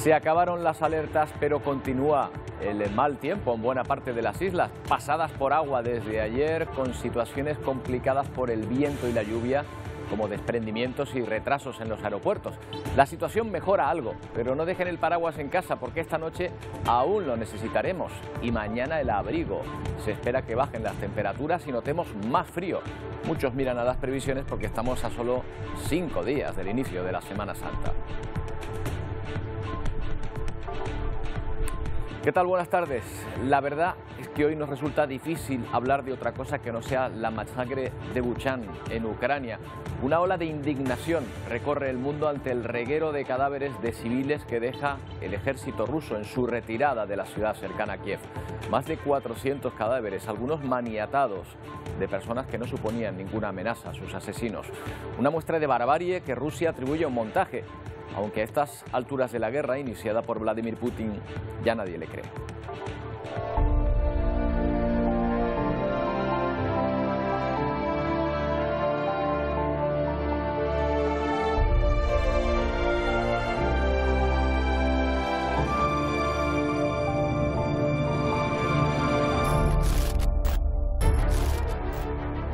Se acabaron las alertas, pero continúa el mal tiempo en buena parte de las islas, pasadas por agua desde ayer, con situaciones complicadas por el viento y la lluvia, como desprendimientos y retrasos en los aeropuertos. La situación mejora algo, pero no dejen el paraguas en casa porque esta noche aún lo necesitaremos y mañana el abrigo. Se espera que bajen las temperaturas y notemos más frío. Muchos miran a las previsiones porque estamos a solo 5 días del inicio de la Semana Santa. ¿Qué tal? Buenas tardes. La verdad es que hoy nos resulta difícil hablar de otra cosa que no sea la masacre de Buchán, en Ucrania. Una ola de indignación recorre el mundo ante el reguero de cadáveres de civiles que deja el ejército ruso en su retirada de la ciudad cercana a Kiev. Más de 400 cadáveres, algunos maniatados, de personas que no suponían ninguna amenaza a sus asesinos. Una muestra de barbarie que Rusia atribuye a un montaje, aunque a estas alturas de la guerra iniciada por Vladimir Putin ya nadie le cree.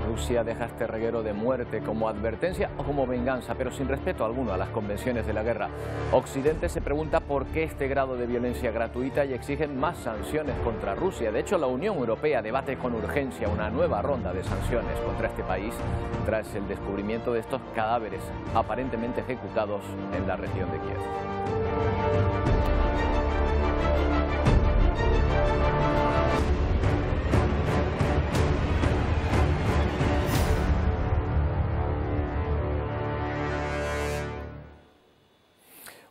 Rusia deja este reguero de muerte como advertencia o como venganza, pero sin respeto alguno a las convenciones de la guerra. Occidente se pregunta por qué este grado de violencia gratuita y exigen más sanciones contra Rusia. De hecho, la Unión Europea debate con urgencia una nueva ronda de sanciones contra este país tras el descubrimiento de estos cadáveres aparentemente ejecutados en la región de Kiev.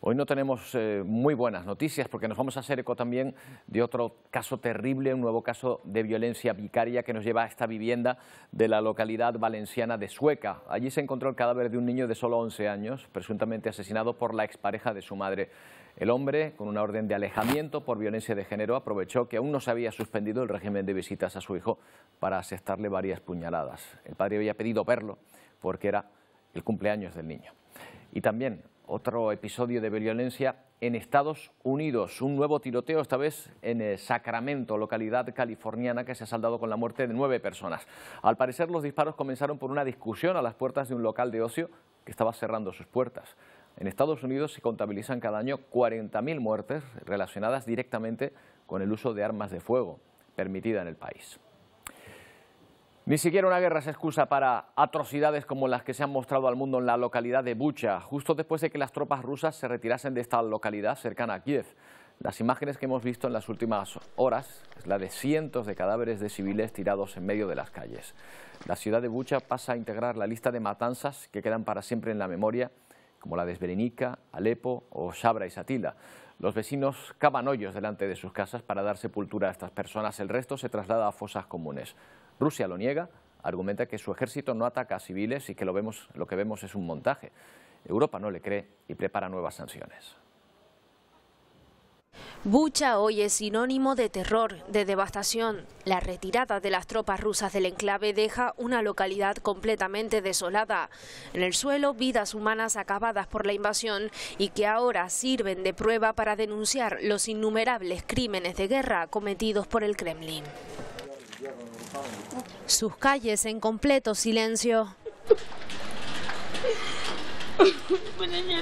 Hoy no tenemos muy buenas noticias porque nos vamos a hacer eco también de otro caso terrible, un nuevo caso de violencia vicaria que nos lleva a esta vivienda de la localidad valenciana de Sueca. Allí se encontró el cadáver de un niño de solo 11 años, presuntamente asesinado por la expareja de su madre. El hombre, con una orden de alejamiento por violencia de género, aprovechó que aún no se había suspendido el régimen de visitas a su hijo para asestarle varias puñaladas. El padre había pedido verlo porque era el cumpleaños del niño. Y también otro episodio de violencia en Estados Unidos, un nuevo tiroteo, esta vez en Sacramento, localidad californiana, que se ha saldado con la muerte de 9 personas. Al parecer, los disparos comenzaron por una discusión a las puertas de un local de ocio que estaba cerrando sus puertas. En Estados Unidos se contabilizan cada año 40.000 muertes relacionadas directamente con el uso de armas de fuego permitida en el país. Ni siquiera una guerra es excusa para atrocidades como las que se han mostrado al mundo en la localidad de Bucha, justo después de que las tropas rusas se retirasen de esta localidad cercana a Kiev. Las imágenes que hemos visto en las últimas horas es la de cientos de cadáveres de civiles tirados en medio de las calles. La ciudad de Bucha pasa a integrar la lista de matanzas que quedan para siempre en la memoria, como la de Srebrenica, Alepo o Sabra y Satila. Los vecinos cavan hoyos delante de sus casas para dar sepultura a estas personas. El resto se traslada a fosas comunes. Rusia lo niega, argumenta que su ejército no ataca a civiles y que lo que vemos es un montaje. Europa no le cree y prepara nuevas sanciones. Bucha hoy es sinónimo de terror, de devastación. La retirada de las tropas rusas del enclave deja una localidad completamente desolada. En el suelo, vidas humanas acabadas por la invasión y que ahora sirven de prueba para denunciar los innumerables crímenes de guerra cometidos por el Kremlin. Sus calles en completo silencio,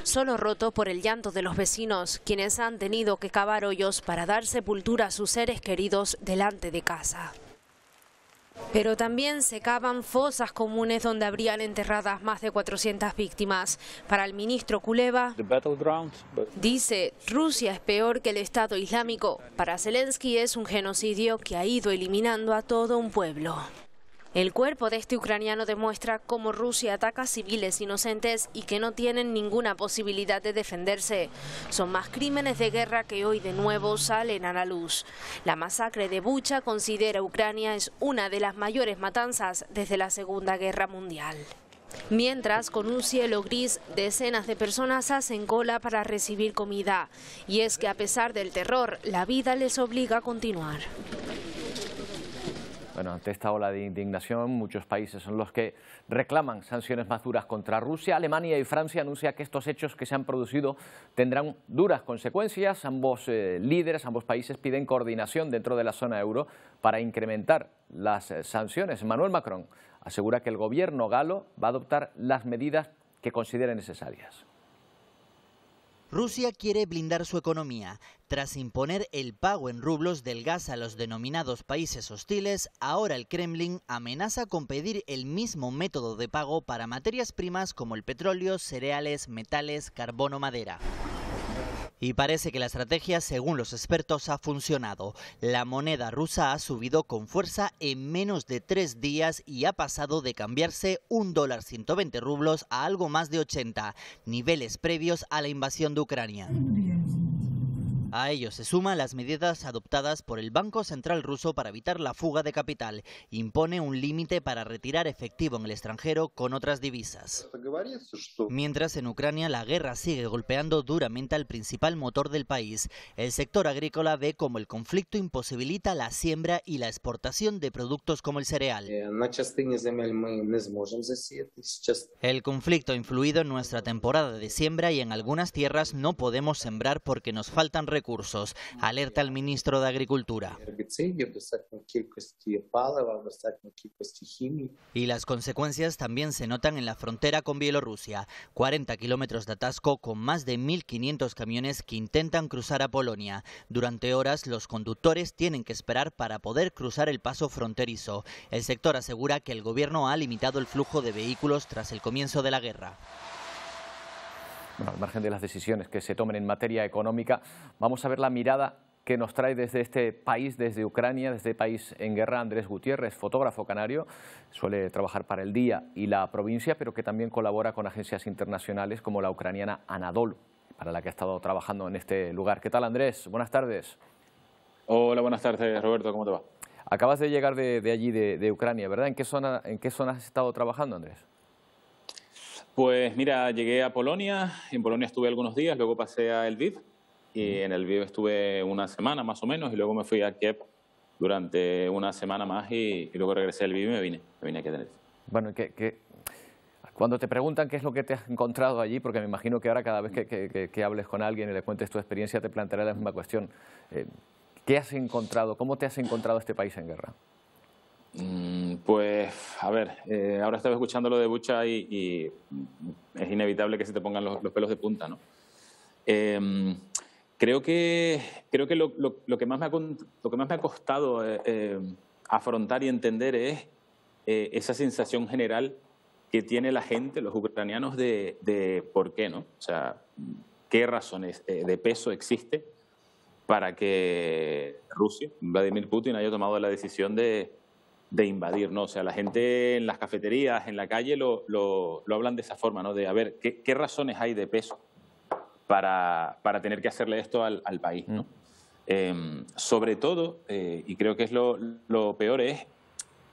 solo roto por el llanto de los vecinos, quienes han tenido que cavar hoyos para dar sepultura a sus seres queridos delante de casa. Pero también se cavan fosas comunes donde habrían enterradas más de 400 víctimas. Para el ministro Kuleba, dice, Rusia es peor que el Estado Islámico. Para Zelensky es un genocidio que ha ido eliminando a todo un pueblo. El cuerpo de este ucraniano demuestra cómo Rusia ataca a civiles inocentes y que no tienen ninguna posibilidad de defenderse. Son más crímenes de guerra que hoy de nuevo salen a la luz. La masacre de Bucha considera Ucrania es una de las mayores matanzas desde la Segunda Guerra Mundial. Mientras, con un cielo gris, decenas de personas hacen cola para recibir comida. Y es que a pesar del terror, la vida les obliga a continuar. Bueno, ante esta ola de indignación, muchos países son los que reclaman sanciones más duras contra Rusia. Alemania y Francia anuncian que estos hechos que se han producido tendrán duras consecuencias. Ambos líderes, ambos países piden coordinación dentro de la zona euro para incrementar las sanciones. Emmanuel Macron asegura que el gobierno galo va a adoptar las medidas que considere necesarias. Rusia quiere blindar su economía. Tras imponer el pago en rublos del gas a los denominados países hostiles, ahora el Kremlin amenaza con pedir el mismo método de pago para materias primas como el petróleo, cereales, metales, carbón o madera. Y parece que la estrategia, según los expertos, ha funcionado. La moneda rusa ha subido con fuerza en menos de 3 días y ha pasado de cambiarse $1.120 rublos a algo más de 80, niveles previos a la invasión de Ucrania. A ello se suman las medidas adoptadas por el Banco Central ruso para evitar la fuga de capital. Impone un límite para retirar efectivo en el extranjero con otras divisas. Mientras en Ucrania la guerra sigue golpeando duramente al principal motor del país. El sector agrícola ve como el conflicto imposibilita la siembra y la exportación de productos como el cereal. El conflicto ha influido en nuestra temporada de siembra y en algunas tierras no podemos sembrar porque nos faltan recursos, alerta el ministro de Agricultura. Y las consecuencias también se notan en la frontera con Bielorrusia. 40 kilómetros de atasco con más de 1.500 camiones que intentan cruzar a Polonia. Durante horas los conductores tienen que esperar para poder cruzar el paso fronterizo. El sector asegura que el gobierno ha limitado el flujo de vehículos tras el comienzo de la guerra. Bueno, al margen de las decisiones que se tomen en materia económica, vamos a ver la mirada que nos trae desde este país, desde Ucrania, desde este país en guerra, Andrés Gutiérrez, fotógrafo canario, suele trabajar para El Día y La Provincia, pero que también colabora con agencias internacionales como la ucraniana Anadolu, para la que ha estado trabajando en este lugar. ¿Qué tal, Andrés? Buenas tardes. Hola, buenas tardes, Roberto, ¿cómo te va? Acabas de llegar de allí, de Ucrania, ¿verdad? ¿En qué zona has estado trabajando, Andrés? Pues mira, llegué a Polonia, en Polonia estuve algunos días, luego pasé a Lviv y en Lviv estuve una semana más o menos y luego me fui a Kiev durante una semana más y luego regresé a Lviv y me vine aquí a Tenerife. Bueno, cuando te preguntan qué es lo que te has encontrado allí, porque me imagino que ahora cada vez que hables con alguien y le cuentes tu experiencia te planteará la misma cuestión, ¿qué has encontrado? ¿Cómo te has encontrado este país en guerra? Pues, a ver, ahora estaba escuchando lo de Bucha y es inevitable que se te pongan los pelos de punta, ¿no? Creo que lo que más me ha costado afrontar y entender es esa sensación general que tiene la gente, los ucranianos, de por qué, ¿no? O sea, qué razones de peso existe para que Rusia, Vladimir Putin, haya tomado la decisión de invadir, ¿no? O sea, la gente en las cafeterías, en la calle, lo hablan de esa forma, ¿no? De, a ver, ¿qué razones hay de peso para tener que hacerle esto al país, ¿no? Sobre todo, y creo que es lo peor, es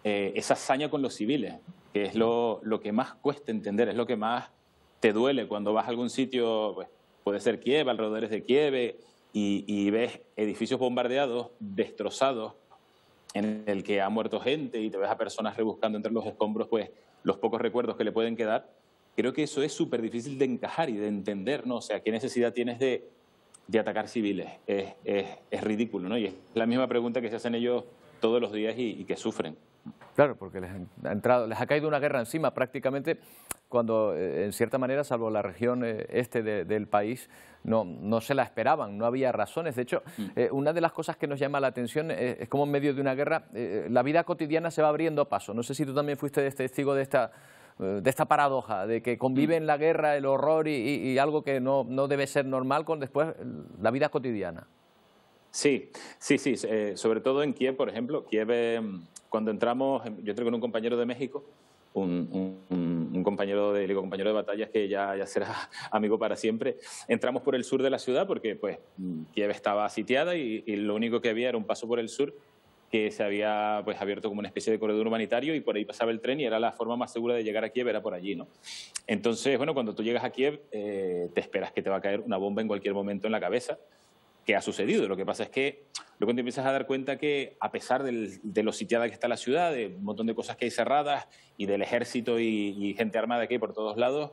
esa hazaña con los civiles, que es lo que más cuesta entender, es lo que más te duele cuando vas a algún sitio, pues, puede ser Kiev, alrededores de Kiev, y ves edificios bombardeados, destrozados, en el que ha muerto gente y te ves a personas rebuscando entre los escombros pues los pocos recuerdos que le pueden quedar. Creo que eso es súper difícil de encajar y de entender, ¿no? O sea, ¿qué necesidad tienes de atacar civiles? Es ridículo, ¿no? Y es la misma pregunta que se hacen ellos todos los días y que sufren. Claro, porque les ha caído una guerra encima prácticamente cuando, en cierta manera, salvo la región este del país, no se la esperaban, no había razones. De hecho, una de las cosas que nos llama la atención es cómo en medio de una guerra la vida cotidiana se va abriendo paso. No sé si tú también fuiste testigo de esta paradoja, de que conviven la guerra, el horror y algo que no debe ser normal con después la vida cotidiana. Sí. Sobre todo en Kiev, por ejemplo. Kiev, cuando entramos, yo entré con un compañero de México, un compañero de batallas que ya será amigo para siempre. Entramos por el sur de la ciudad porque pues Kiev estaba sitiada y lo único que había era un paso por el sur que se había pues abierto como una especie de corredor humanitario y por ahí pasaba el tren y era la forma más segura de llegar a Kiev, era por allí, ¿no? Entonces, bueno, cuando tú llegas a Kiev te esperas que te va a caer una bomba en cualquier momento en la cabeza que ha sucedido. Lo que pasa es que luego te empiezas a dar cuenta que, a pesar de lo sitiada que está la ciudad, de un montón de cosas que hay cerradas y del ejército y gente armada que hay por todos lados,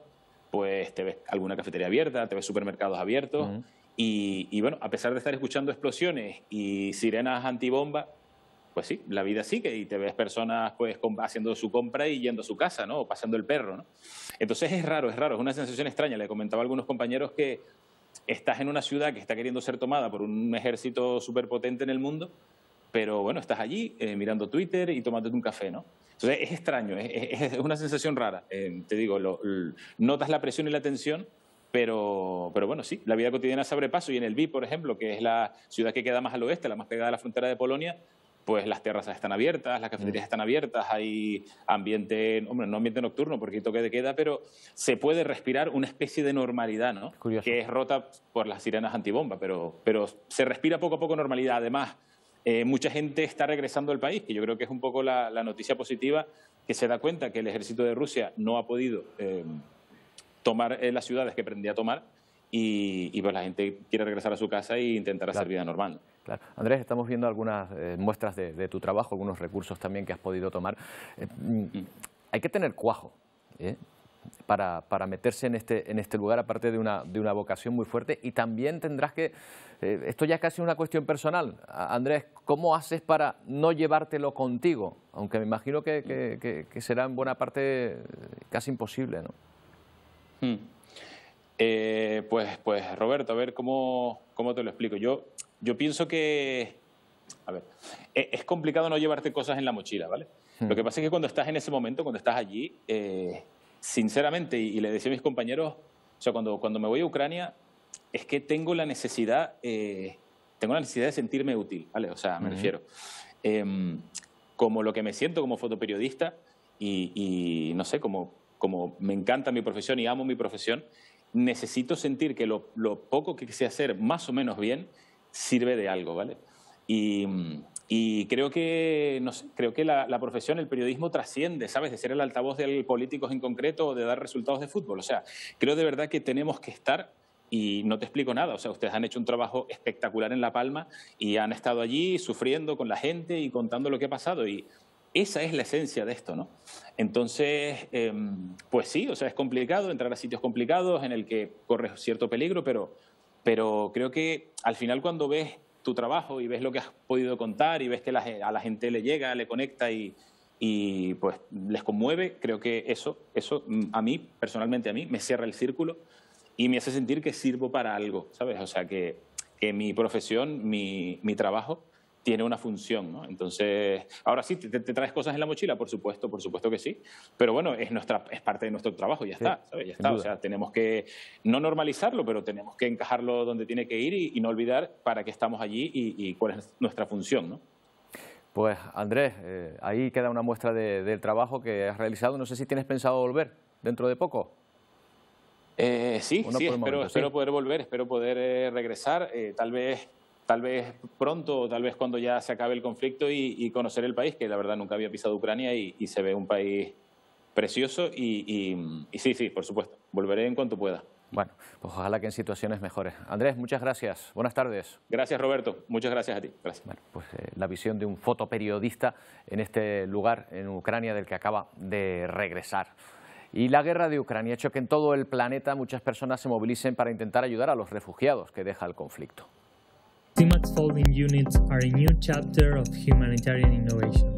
pues te ves alguna cafetería abierta, te ves supermercados abiertos. Y bueno, a pesar de estar escuchando explosiones y sirenas antibomba, pues sí, la vida sigue y te ves personas pues haciendo su compra y yendo a su casa, ¿no? O pasando el perro, ¿no? Entonces es raro, es una sensación extraña. Le comentaba a algunos compañeros que estás en una ciudad que está queriendo ser tomada por un ejército superpotente en el mundo, pero bueno, estás allí mirando Twitter y tomándote un café, ¿no? Entonces es extraño, es una sensación rara. Te digo, notas la presión y la tensión, pero bueno, sí, la vida cotidiana se abre paso. Y en el Lviv, por ejemplo, que es la ciudad que queda más al oeste, la más pegada a la frontera de Polonia, pues las terrazas están abiertas, las cafeterías están abiertas, hay ambiente, hombre, no ambiente nocturno porque hay toque de queda, pero se puede respirar una especie de normalidad, ¿no? Curioso. Que es rota por las sirenas antibomba, pero se respira poco a poco normalidad. Además, mucha gente está regresando al país, que yo creo que es un poco la noticia positiva, que se da cuenta que el ejército de Rusia no ha podido tomar las ciudades que pretendía tomar y pues la gente quiere regresar a su casa e intentar hacer vida normal. Claro. Andrés, estamos viendo algunas muestras de tu trabajo, algunos recursos también que has podido tomar. Hay que tener cuajo para meterse en este lugar, aparte de una vocación muy fuerte, y también tendrás que, esto ya es casi una cuestión personal, Andrés, ¿cómo haces para no llevártelo contigo? Aunque me imagino que será en buena parte casi imposible, ¿no? Pues Roberto, a ver cómo te lo explico. Yo pienso que, a ver, es complicado no llevarte cosas en la mochila, ¿vale? Lo que pasa es que cuando estás en ese momento, cuando estás allí, sinceramente, y le decía a mis compañeros, o sea, cuando me voy a Ucrania, es que tengo la necesidad de sentirme útil, ¿vale? O sea, me refiero, como lo que me siento como fotoperiodista y no sé, como me encanta mi profesión y amo mi profesión, necesito sentir que lo poco que sé hacer más o menos bien sirve de algo, ¿vale? Y creo que, no sé, creo que la profesión, el periodismo trasciende, ¿sabes? De ser el altavoz de políticos en concreto o de dar resultados de fútbol. O sea, creo de verdad que tenemos que estar, y no te explico nada, o sea, ustedes han hecho un trabajo espectacular en La Palma y han estado allí sufriendo con la gente y contando lo que ha pasado, y esa es la esencia de esto, ¿no? Entonces, pues sí, o sea, es complicado entrar a sitios complicados en el que corres cierto peligro, pero creo que al final cuando ves tu trabajo y ves lo que has podido contar y ves que a la gente le llega, le conecta y pues les conmueve, creo que eso a mí, personalmente a mí, me cierra el círculo y me hace sentir que sirvo para algo, ¿sabes? O sea, que mi profesión, mi trabajo tiene una función, ¿no? Entonces, ahora sí, ¿te traes cosas en la mochila? Por supuesto que sí. Pero bueno, es parte de nuestro trabajo y ya está, ¿sabes? Ya está. O sea, tenemos que no normalizarlo, pero tenemos que encajarlo donde tiene que ir y no olvidar para qué estamos allí y cuál es nuestra función, ¿no? Pues Andrés, ahí queda una muestra del trabajo que has realizado. No sé si tienes pensado volver dentro de poco. Sí, espero poder volver, espero poder regresar, tal vez pronto o tal vez cuando ya se acabe el conflicto y conocer el país, que la verdad nunca había pisado Ucrania y se ve un país precioso y sí, por supuesto, volveré en cuanto pueda. Bueno, pues ojalá que en situaciones mejores. Andrés, muchas gracias. Buenas tardes. Gracias, Roberto. Muchas gracias a ti. Gracias. Bueno, pues la visión de un fotoperiodista en este lugar, en Ucrania, del que acaba de regresar. Y la guerra de Ucrania ha hecho que en todo el planeta muchas personas se movilicen para intentar ayudar a los refugiados que deja el conflicto. CIMAC's folding units are a new chapter of humanitarian innovation.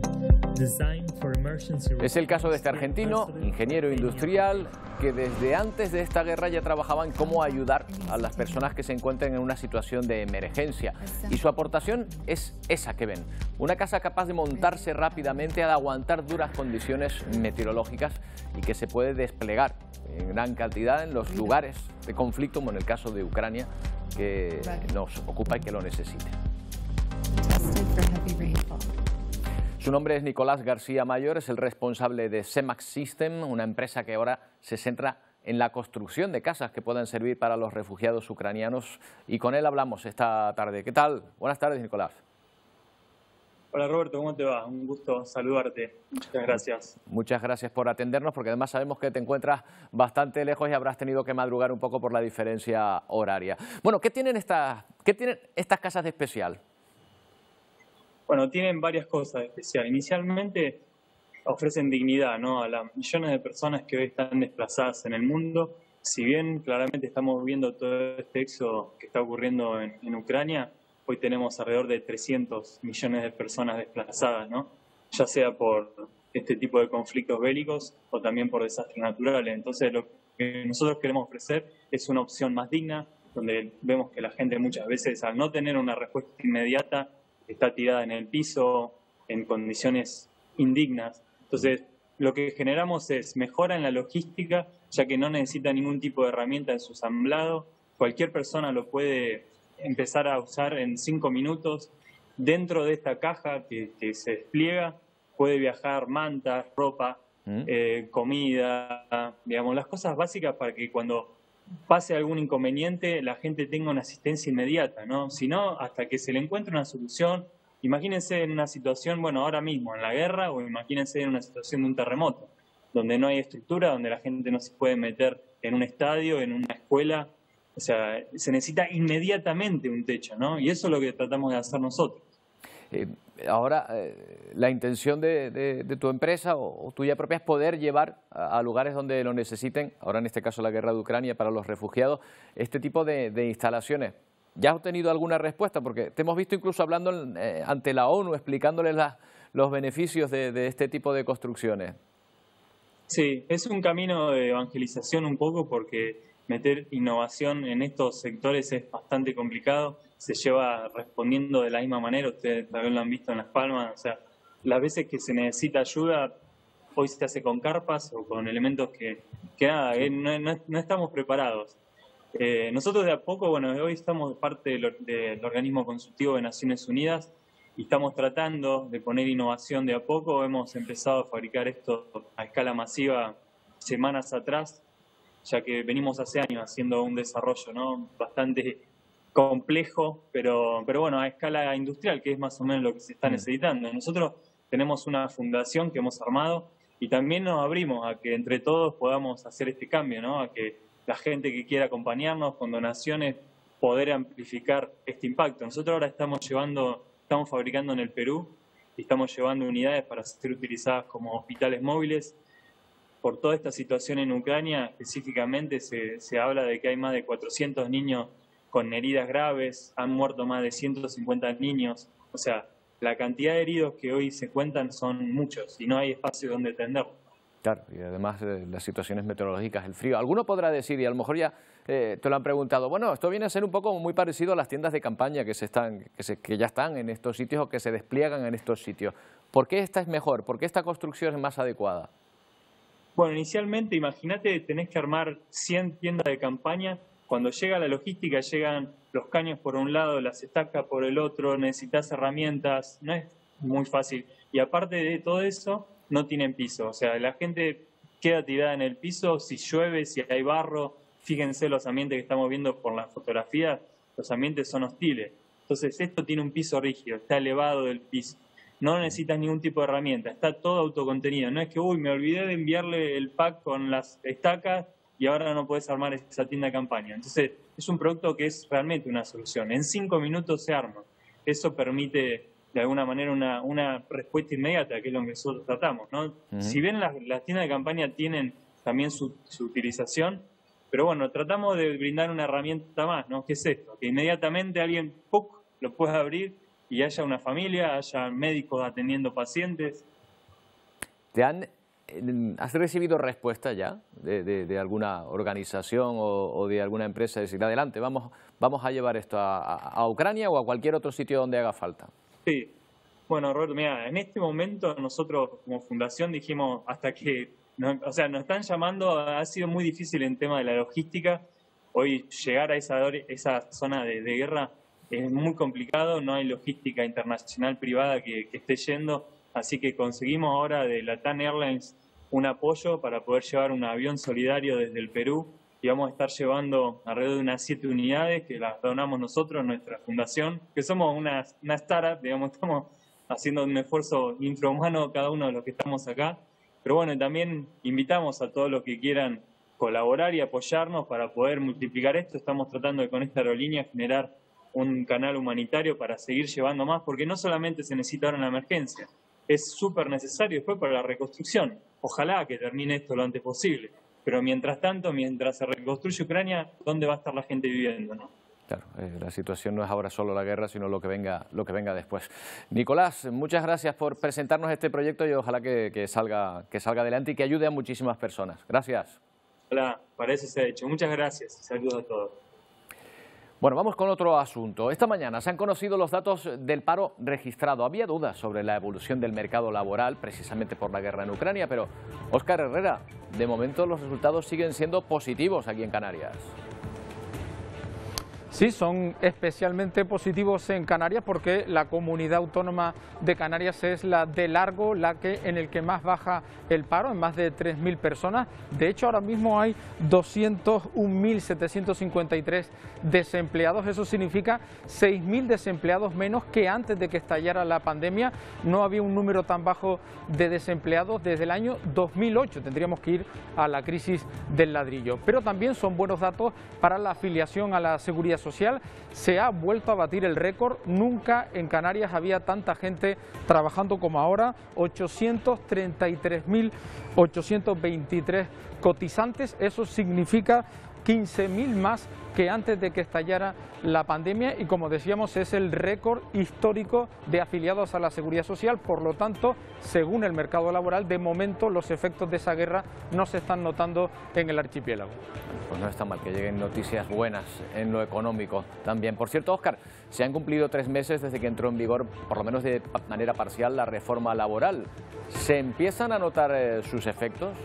Es el caso de este argentino, ingeniero industrial, que desde antes de esta guerra ya trabajaba en cómo ayudar a las personas que se encuentren en una situación de emergencia. Y su aportación es esa que ven, una casa capaz de montarse rápidamente, de aguantar duras condiciones meteorológicas y que se puede desplegar en gran cantidad en los lugares de conflicto, como en el caso de Ucrania, que nos ocupa y que lo necesite. Su nombre es Nicolás García Mayor, es el responsable de CEMAX System, una empresa que ahora se centra en la construcción de casas que puedan servir para los refugiados ucranianos, y con él hablamos esta tarde. ¿Qué tal? Buenas tardes, Nicolás. Hola Roberto, ¿cómo te va? Un gusto saludarte. Muchas gracias. Muchas gracias por atendernos, porque además sabemos que te encuentras bastante lejos y habrás tenido que madrugar un poco por la diferencia horaria. Bueno, ¿qué tienen estas casas de especial? Bueno, tienen varias cosas de especial. Inicialmente ofrecen dignidad, ¿no?, a las millones de personas que hoy están desplazadas en el mundo. Si bien claramente estamos viendo todo este éxodo que está ocurriendo en Ucrania, hoy tenemos alrededor de 300 millones de personas desplazadas, ¿no?, ya sea por este tipo de conflictos bélicos o también por desastres naturales. Entonces, lo que nosotros queremos ofrecer es una opción más digna, donde vemos que la gente muchas veces, al no tener una respuesta inmediata, está tirada en el piso, en condiciones indignas. Entonces, lo que generamos es mejora en la logística, ya que no necesita ningún tipo de herramienta en su ensamblado. Cualquier persona lo puede empezar a usar en 5 minutos. Dentro de esta caja que se despliega, puede viajar mantas, ropa, comida, digamos, las cosas básicas para que cuando pase algún inconveniente la gente tenga una asistencia inmediata, ¿no? Si no, hasta que se le encuentre una solución. Imagínense en una situación, bueno, ahora mismo en la guerra, o imagínense en una situación de un terremoto, donde no hay estructura, donde la gente no se puede meter en un estadio, en una escuela. O sea, se necesita inmediatamente un techo, ¿no? Y eso es lo que tratamos de hacer nosotros. Ahora, la intención de tu empresa o tuya propia es poder llevar a lugares donde lo necesiten, ahora en este caso la guerra de Ucrania, para los refugiados, este tipo de instalaciones. ¿Ya has obtenido alguna respuesta? Porque te hemos visto incluso hablando ante la ONU, explicándoles los beneficios de este tipo de construcciones. Sí, es un camino de evangelización un poco, porque meter innovación en estos sectores es bastante complicado. Se lleva respondiendo de la misma manera, ustedes también lo han visto en Las Palmas. O sea, las veces que se necesita ayuda, hoy se hace con carpas o con elementos que nada, no estamos preparados. Nosotros de a poco, bueno, hoy estamos parte del organismo consultivo de Naciones Unidas y estamos tratando de poner innovación de a poco. Hemos empezado a fabricar esto a escala masiva semanas atrás, ya que venimos hace años haciendo un desarrollo, ¿no?, bastante complejo, pero bueno, a escala industrial, que es más o menos lo que se está necesitando. Nosotros tenemos una fundación que hemos armado y también nos abrimos a que entre todos podamos hacer este cambio, ¿no?, a que la gente que quiera acompañarnos con donaciones, poder amplificar este impacto. Nosotros ahora estamos fabricando en el Perú y estamos llevando unidades para ser utilizadas como hospitales móviles. Por toda esta situación en Ucrania, específicamente se habla de que hay más de 400 niños con heridas graves, han muerto más de 150 niños. O sea, la cantidad de heridos que hoy se cuentan son muchos y no hay espacio donde atenderlos. Claro, y además las situaciones meteorológicas, el frío. Alguno podrá decir, y a lo mejor ya te lo han preguntado, bueno, esto viene a ser un poco muy parecido a las tiendas de campaña que ya están en estos sitios o que se despliegan en estos sitios. ¿Por qué esta es mejor? ¿Por qué esta construcción es más adecuada? Bueno, inicialmente, imagínate, tenés que armar 100 tiendas de campaña. Cuando llega la logística, llegan los caños por un lado, las estacas por el otro, necesitas herramientas, no es muy fácil. Y aparte de todo eso, no tienen piso. O sea, la gente queda tirada en el piso, si llueve, si hay barro. Fíjense los ambientes que estamos viendo por las fotografías, los ambientes son hostiles. Entonces, esto tiene un piso rígido, está elevado del piso. No necesitas ningún tipo de herramienta, está todo autocontenido. No es que, me olvidé de enviarle el pack con las estacas y ahora no puedes armar esa tienda de campaña. Entonces, es un producto que es realmente una solución. En 5 minutos se arma. Eso permite, de alguna manera, una respuesta inmediata, que es lo que nosotros tratamos, ¿no? Si bien las tiendas de campaña tienen también su utilización, pero bueno, tratamos de brindar una herramienta más, ¿no? ¿Qué es esto? Que inmediatamente alguien lo pueda abrir y haya una familia, haya médicos atendiendo pacientes. ¿Has recibido respuesta ya de alguna organización o de alguna empresa? Decir, adelante, vamos a llevar esto a Ucrania o a cualquier otro sitio donde haga falta. Sí. Bueno, Roberto, mira, en este momento nosotros como fundación dijimos hasta que, nos están llamando, ha sido muy difícil en tema de la logística. Hoy llegar a esa zona de guerra es muy complicado, no hay logística internacional privada que esté yendo, así que conseguimos ahora de LATAM Airlines un apoyo para poder llevar un avión solidario desde el Perú y vamos a estar llevando alrededor de unas 7 unidades que las donamos nosotros, nuestra fundación, que somos una startup, digamos, estamos haciendo un esfuerzo infrahumano cada uno de los que estamos acá. Pero bueno, también invitamos a todos los que quieran colaborar y apoyarnos para poder multiplicar esto. Estamos tratando de con esta aerolínea generar un canal humanitario para seguir llevando más, porque no solamente se necesita ahora en la emergencia, es súper necesario después para la reconstrucción. Ojalá que termine esto lo antes posible, pero mientras tanto, mientras se reconstruye Ucrania, ¿dónde va a estar la gente viviendo, no? Claro, la situación no es ahora solo la guerra, sino lo que venga después. Nicolás, muchas gracias por presentarnos este proyecto y ojalá que salga adelante y que ayude a muchísimas personas. Gracias. Hola, para eso se ha hecho. Muchas gracias. Saludos a todos. Bueno, vamos con otro asunto. Esta mañana se han conocido los datos del paro registrado. Había dudas sobre la evolución del mercado laboral, precisamente por la guerra en Ucrania, pero Óscar Herrera, de momento los resultados siguen siendo positivos aquí en Canarias. Sí, son especialmente positivos en Canarias porque la comunidad autónoma de Canarias es la de largo en el que más baja el paro, en más de 3.000 personas. De hecho, ahora mismo hay 201.753 desempleados. Eso significa 6.000 desempleados menos que antes de que estallara la pandemia. No había un número tan bajo de desempleados desde el año 2008. Tendríamos que ir a la crisis del ladrillo. Pero también son buenos datos para la afiliación a la Seguridad Social. Se ha vuelto a batir el récord. Nunca en Canarias había tanta gente trabajando como ahora. 833.823 cotizantes. Eso significa 15.000 más que antes de que estallara la pandemia y, como decíamos, es el récord histórico de afiliados a la Seguridad Social. Por lo tanto, según el mercado laboral, de momento los efectos de esa guerra no se están notando en el archipiélago. Pues no está mal que lleguen noticias buenas en lo económico también. Por cierto, Óscar, se han cumplido 3 meses desde que entró en vigor, por lo menos de manera parcial, la reforma laboral. ¿Se empiezan a notar sus efectos?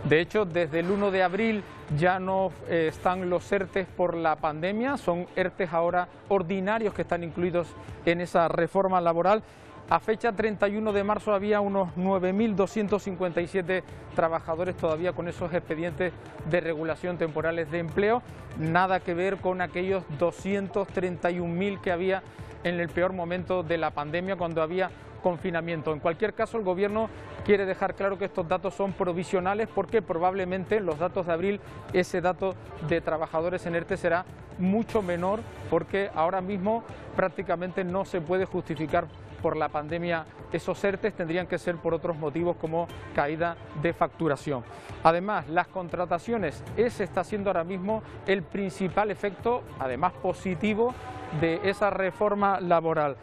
De hecho, desde el 1 de abril ya no están los ERTES por la pandemia, son ERTES ahora ordinarios que están incluidos en esa reforma laboral. A fecha 31 de marzo había unos 9.257 trabajadores todavía con esos expedientes de regulación temporales de empleo, nada que ver con aquellos 231.000 que había en el peor momento de la pandemia, cuando había confinamiento. En cualquier caso, el Gobierno quiere dejar claro que estos datos son provisionales porque probablemente los datos de abril, ese dato de trabajadores en ERTE será mucho menor, porque ahora mismo prácticamente no se puede justificar por la pandemia esos ERTES, tendrían que ser por otros motivos como caída de facturación. Además, las contrataciones, ese está siendo ahora mismo el principal efecto, además positivo, de esa reforma laboral.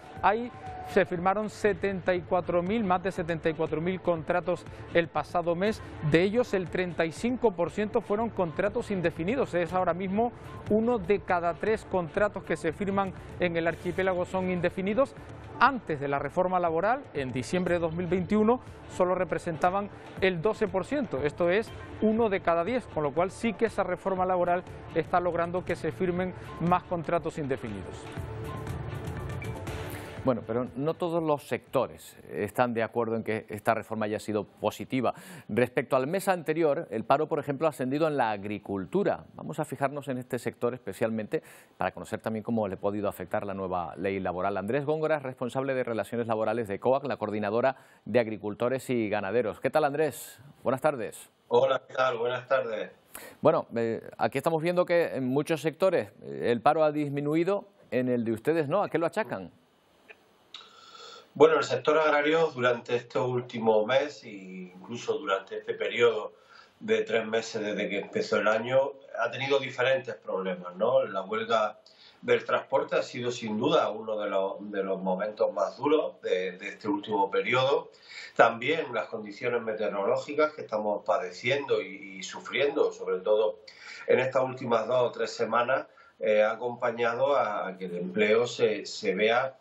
Se firmaron más de 74.000 contratos el pasado mes. De ellos, el 35% fueron contratos indefinidos. Es ahora mismo 1 de cada 3 contratos que se firman en el archipiélago son indefinidos. Antes de la reforma laboral, en diciembre de 2021, solo representaban el 12%. Esto es 1 de cada 10, con lo cual sí que esa reforma laboral está logrando que se firmen más contratos indefinidos. Bueno, pero no todos los sectores están de acuerdo en que esta reforma haya sido positiva. Respecto al mes anterior, el paro, por ejemplo, ha ascendido en la agricultura. Vamos a fijarnos en este sector especialmente para conocer también cómo le ha podido afectar la nueva ley laboral. Andrés Góngora es responsable de Relaciones Laborales de COAG, la coordinadora de agricultores y ganaderos. ¿Qué tal, Andrés? Buenas tardes. Hola, ¿qué tal? Buenas tardes. Bueno, aquí estamos viendo que en muchos sectores el paro ha disminuido, en el de ustedes no. ¿A qué lo achacan? Bueno, el sector agrario durante este último mes e incluso durante este periodo de 3 meses desde que empezó el año ha tenido diferentes problemas, ¿no? La huelga del transporte ha sido sin duda uno de los momentos más duros de este último periodo. También las condiciones meteorológicas que estamos padeciendo y sufriendo, sobre todo en estas últimas 2 o 3 semanas, ha acompañado a que el empleo se vea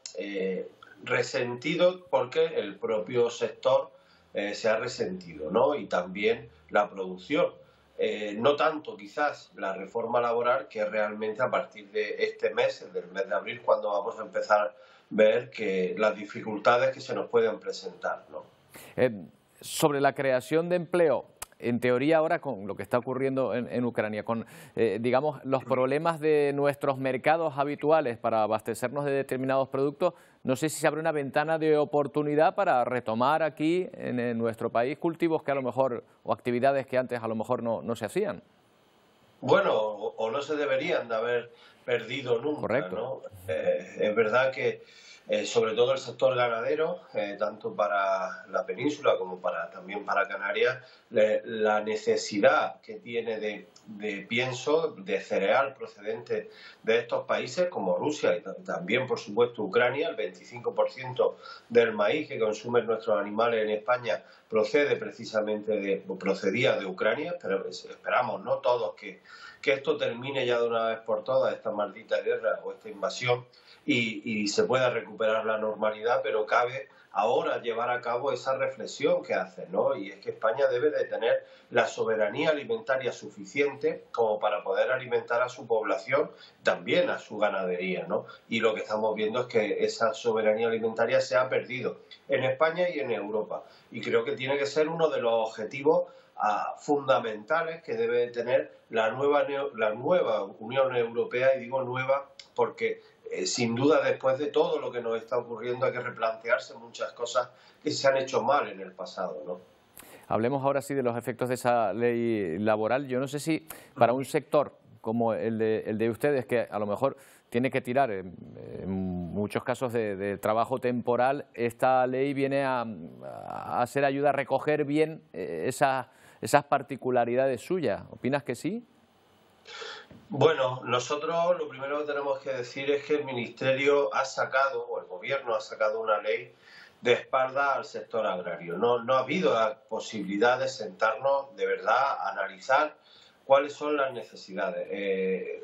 resentido, porque el propio sector se ha resentido, ¿no? Y también la producción. No tanto quizás la reforma laboral, que realmente a partir de este mes, del mes de abril, cuando vamos a empezar a ver que las dificultades que se nos pueden presentar, ¿no? Sobre la creación de empleo, en teoría ahora con lo que está ocurriendo en Ucrania, con digamos los problemas de nuestros mercados habituales para abastecernos de determinados productos, no sé si se abre una ventana de oportunidad para retomar aquí en nuestro país cultivos que a lo mejor, o actividades que antes a lo mejor no se hacían. Bueno, o no se deberían de haber perdido nunca. Correcto. ¿No? Es verdad que sobre todo el sector ganadero, tanto para la península como también para Canarias, la necesidad que tiene de pienso, de cereal procedente de estos países como Rusia y también, por supuesto, Ucrania. El 25% del maíz que consumen nuestros animales en España procedía de Ucrania, pero esperamos, ¿no?, todos que esto termine ya de una vez por todas, esta maldita guerra o esta invasión, y se pueda recuperar la normalidad, pero cabe ahora llevar a cabo esa reflexión que hace, ¿no? Y es que España debe de tener la soberanía alimentaria suficiente como para poder alimentar a su población, también a su ganadería, ¿no? Y lo que estamos viendo es que esa soberanía alimentaria se ha perdido en España y en Europa. Y creo que tiene que ser uno de los objetivos fundamentales que debe tener la nueva Unión Europea, y digo nueva porque sin duda después de todo lo que nos está ocurriendo hay que replantearse muchas cosas que se han hecho mal en el pasado, ¿no? Hablemos ahora sí de los efectos de esa ley laboral. Yo no sé si para un sector como el de ustedes, que a lo mejor tiene que tirar en muchos casos de trabajo temporal, esta ley viene a hacer ayuda a recoger bien esas particularidades suyas. ¿Opinas que sí? Bueno, nosotros lo primero que tenemos que decir es que el Ministerio ha sacado, o el Gobierno ha sacado una ley de espalda al sector agrario. No ha habido la posibilidad de sentarnos de verdad a analizar cuáles son las necesidades.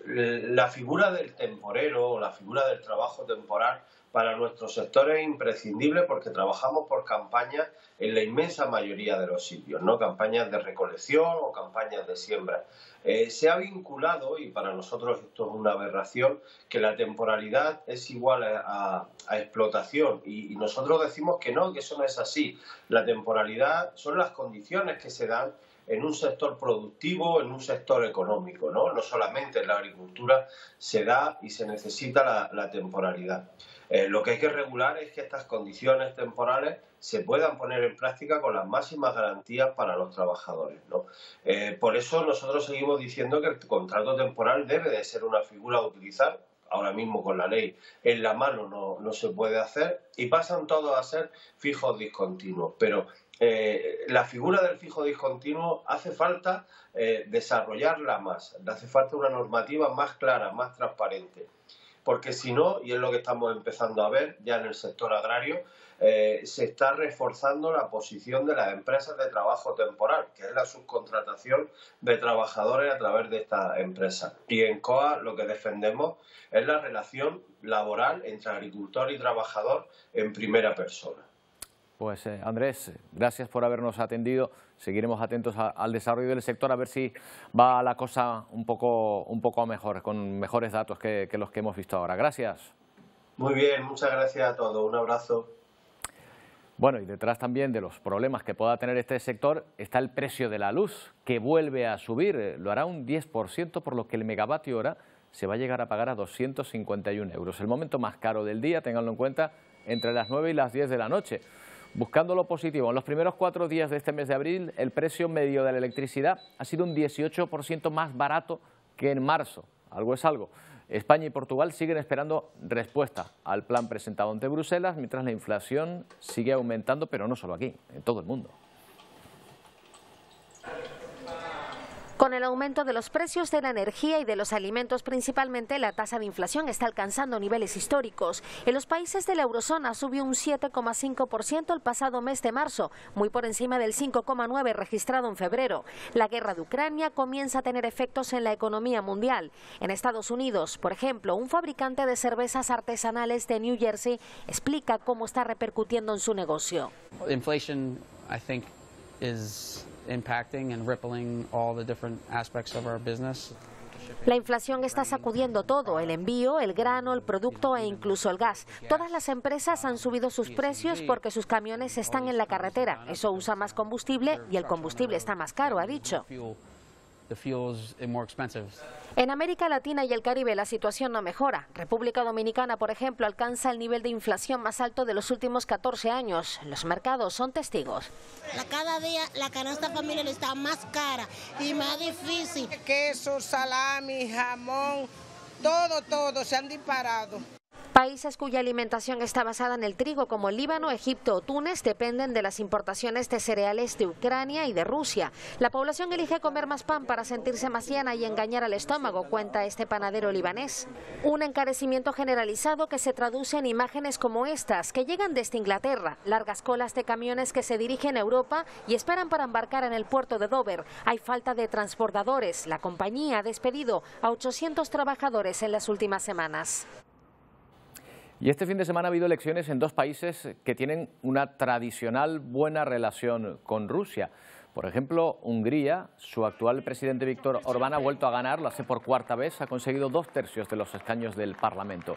La figura del temporero o la figura del trabajo temporal para nuestro sector es imprescindible porque trabajamos por campañas en la inmensa mayoría de los sitios, ¿no? Campañas de recolección o campañas de siembra. Se ha vinculado, y para nosotros esto es una aberración, que la temporalidad es igual a explotación, y nosotros decimos que no, que eso no es así. La temporalidad son las condiciones que se dan en un sector productivo, en un sector económico, ¿no? No solamente en la agricultura se da y se necesita la temporalidad. Lo que hay que regular es que estas condiciones temporales se puedan poner en práctica con las máximas garantías para los trabajadores, ¿no? Por eso nosotros seguimos diciendo que el contrato temporal debe de ser una figura a utilizar. Ahora mismo con la ley en la mano no se puede hacer, y pasan todos a ser fijos discontinuos. Pero la figura del fijo discontinuo hace falta desarrollarla más, hace falta una normativa más clara, más transparente. Porque si no, y es lo que estamos empezando a ver ya en el sector agrario, se está reforzando la posición de las empresas de trabajo temporal, que es la subcontratación de trabajadores a través de estas empresas. Y en COA lo que defendemos es la relación laboral entre agricultor y trabajador en primera persona. Pues Andrés, gracias por habernos atendido. Seguiremos atentos al desarrollo del sector, a ver si va la cosa un poco mejor, con mejores datos que los que hemos visto ahora. Gracias. Muy bien, muchas gracias a todos. Un abrazo. Bueno, y detrás también de los problemas que pueda tener este sector está el precio de la luz, que vuelve a subir. Lo hará un 10%, por lo que el megavatio hora se va a llegar a pagar a 251 euros. El momento más caro del día, ténganlo en cuenta, entre las 9 y las 10 de la noche. Buscando lo positivo, en los primeros 4 días de este mes de abril, el precio medio de la electricidad ha sido un 18% más barato que en marzo. Algo es algo. España y Portugal siguen esperando respuesta al plan presentado ante Bruselas, mientras la inflación sigue aumentando, pero no solo aquí, en todo el mundo. Con el aumento de los precios de la energía y de los alimentos principalmente, la tasa de inflación está alcanzando niveles históricos. En los países de la eurozona subió un 7,5% el pasado mes de marzo, muy por encima del 5,9% registrado en febrero. La guerra de Ucrania comienza a tener efectos en la economía mundial. En Estados Unidos, por ejemplo, un fabricante de cervezas artesanales de New Jersey explica cómo está repercutiendo en su negocio. Inflation, I think, is impacting and rippling all the different aspects of our business. La inflación está sacudiendo todo, el envío, el grano, el producto e incluso el gas. Todas las empresas han subido sus precios porque sus camiones están en la carretera. Eso usa más combustible y el combustible está más caro, ha dicho. En América Latina y el Caribe la situación no mejora. República Dominicana, por ejemplo, alcanza el nivel de inflación más alto de los últimos 14 años. Los mercados son testigos. Cada día la canasta familiar está más cara y más difícil. Queso, salami, jamón, todo se han disparado. Países cuya alimentación está basada en el trigo como el Líbano, Egipto o Túnez dependen de las importaciones de cereales de Ucrania y de Rusia. La población elige comer más pan para sentirse más llena y engañar al estómago, cuenta este panadero libanés. Un encarecimiento generalizado que se traduce en imágenes como estas, que llegan desde Inglaterra, largas colas de camiones que se dirigen a Europa y esperan para embarcar en el puerto de Dover. Hay falta de transportadores. La compañía ha despedido a 800 trabajadores en las últimas semanas. Y este fin de semana ha habido elecciones en dos países que tienen una tradicional buena relación con Rusia. Por ejemplo, Hungría, su actual presidente Viktor Orbán ha vuelto a ganar, lo hace por cuarta vez, ha conseguido 2/3 de los escaños del Parlamento.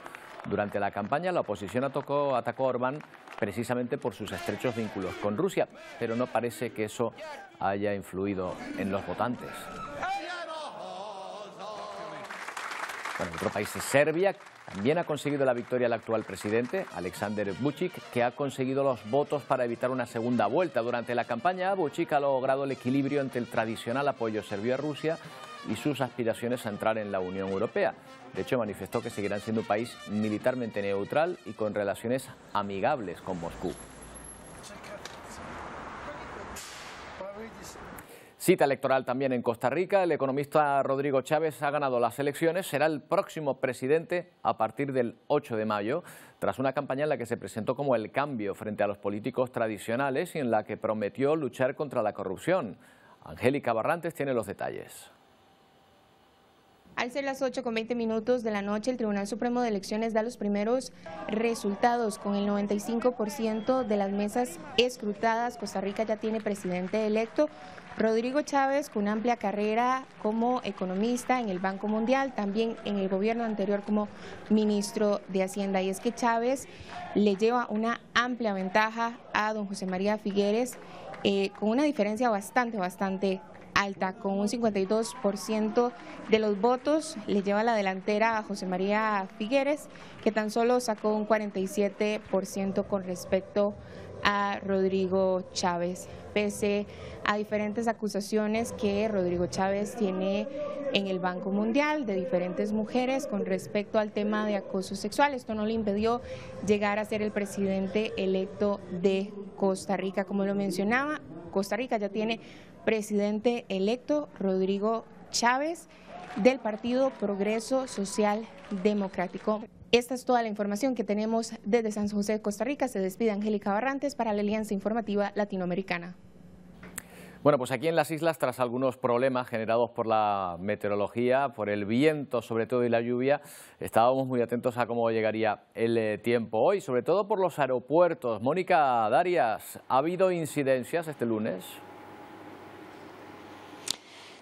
Durante la campaña la oposición atacó a Orbán precisamente por sus estrechos vínculos con Rusia, pero no parece que eso haya influido en los votantes. Bueno, otro país es Serbia. También ha conseguido la victoria el actual presidente, Aleksandar Vučić, que ha conseguido los votos para evitar una segunda vuelta. Durante la campaña, Vučić ha logrado el equilibrio entre el tradicional apoyo serbio a Rusia y sus aspiraciones a entrar en la Unión Europea. De hecho, manifestó que seguirán siendo un país militarmente neutral y con relaciones amigables con Moscú. Cita electoral también en Costa Rica. El economista Rodrigo Chávez ha ganado las elecciones. Será el próximo presidente a partir del 8 de mayo, tras una campaña en la que se presentó como el cambio frente a los políticos tradicionales y en la que prometió luchar contra la corrupción. Angélica Barrantes tiene los detalles. Al ser las 8:20 de la noche, el Tribunal Supremo de Elecciones da los primeros resultados. Con el 95% de las mesas escrutadas, Costa Rica ya tiene presidente electo. Rodrigo Chávez, con una amplia carrera como economista en el Banco Mundial, también en el gobierno anterior como ministro de Hacienda. Y es que Chávez le lleva una amplia ventaja a don José María Figueres, con una diferencia bastante alta. Con un 52% de los votos le lleva la delantera a José María Figueres, que tan solo sacó un 47% con respecto a Rodrigo Chávez. Pese a diferentes acusaciones que Rodrigo Chávez tiene en el Banco Mundial de diferentes mujeres con respecto al tema de acoso sexual, esto no le impidió llegar a ser el presidente electo de Costa Rica. Como lo mencionaba, Costa Rica ya tiene presidente electo, Rodrigo Chávez, del Partido Progreso Social Democrático. Esta es toda la información que tenemos desde San José, Costa Rica. Se despide Angélica Barrantes para la Alianza Informativa Latinoamericana. Bueno, pues aquí en las islas, tras algunos problemas generados por la meteorología, por el viento sobre todo y la lluvia, estábamos muy atentos a cómo llegaría el tiempo hoy, sobre todo por los aeropuertos. Mónica Darias, ¿ha habido incidencias este lunes?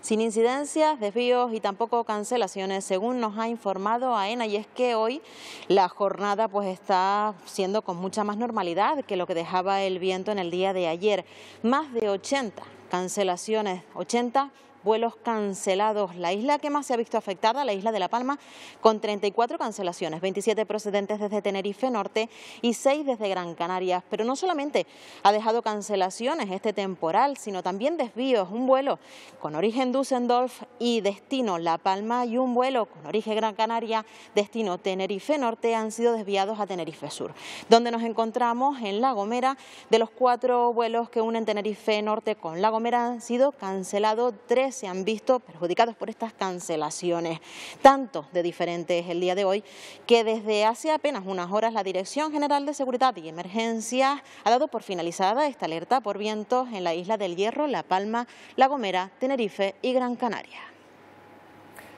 Sin incidencias, desvíos y tampoco cancelaciones, según nos ha informado AENA, y es que hoy la jornada pues está siendo con mucha más normalidad que lo que dejaba el viento en el día de ayer. Más de 80 cancelaciones, 80 vuelos cancelados. La isla que más se ha visto afectada, la isla de La Palma, con 34 cancelaciones, 27 procedentes desde Tenerife Norte y 6 desde Gran Canaria. Pero no solamente ha dejado cancelaciones este temporal, sino también desvíos. Un vuelo con origen Düsseldorf y destino La Palma y un vuelo con origen Gran Canaria, destino Tenerife Norte, han sido desviados a Tenerife Sur, donde nos encontramos en La Gomera. De los 4 vuelos que unen Tenerife Norte con La Gomera han sido cancelados 3. Se han visto perjudicados por estas cancelaciones, tanto de diferentes el día de hoy, que desde hace apenas unas horas la Dirección General de Seguridad y Emergencias ha dado por finalizada esta alerta por vientos en la isla del Hierro, La Palma, La Gomera, Tenerife y Gran Canaria.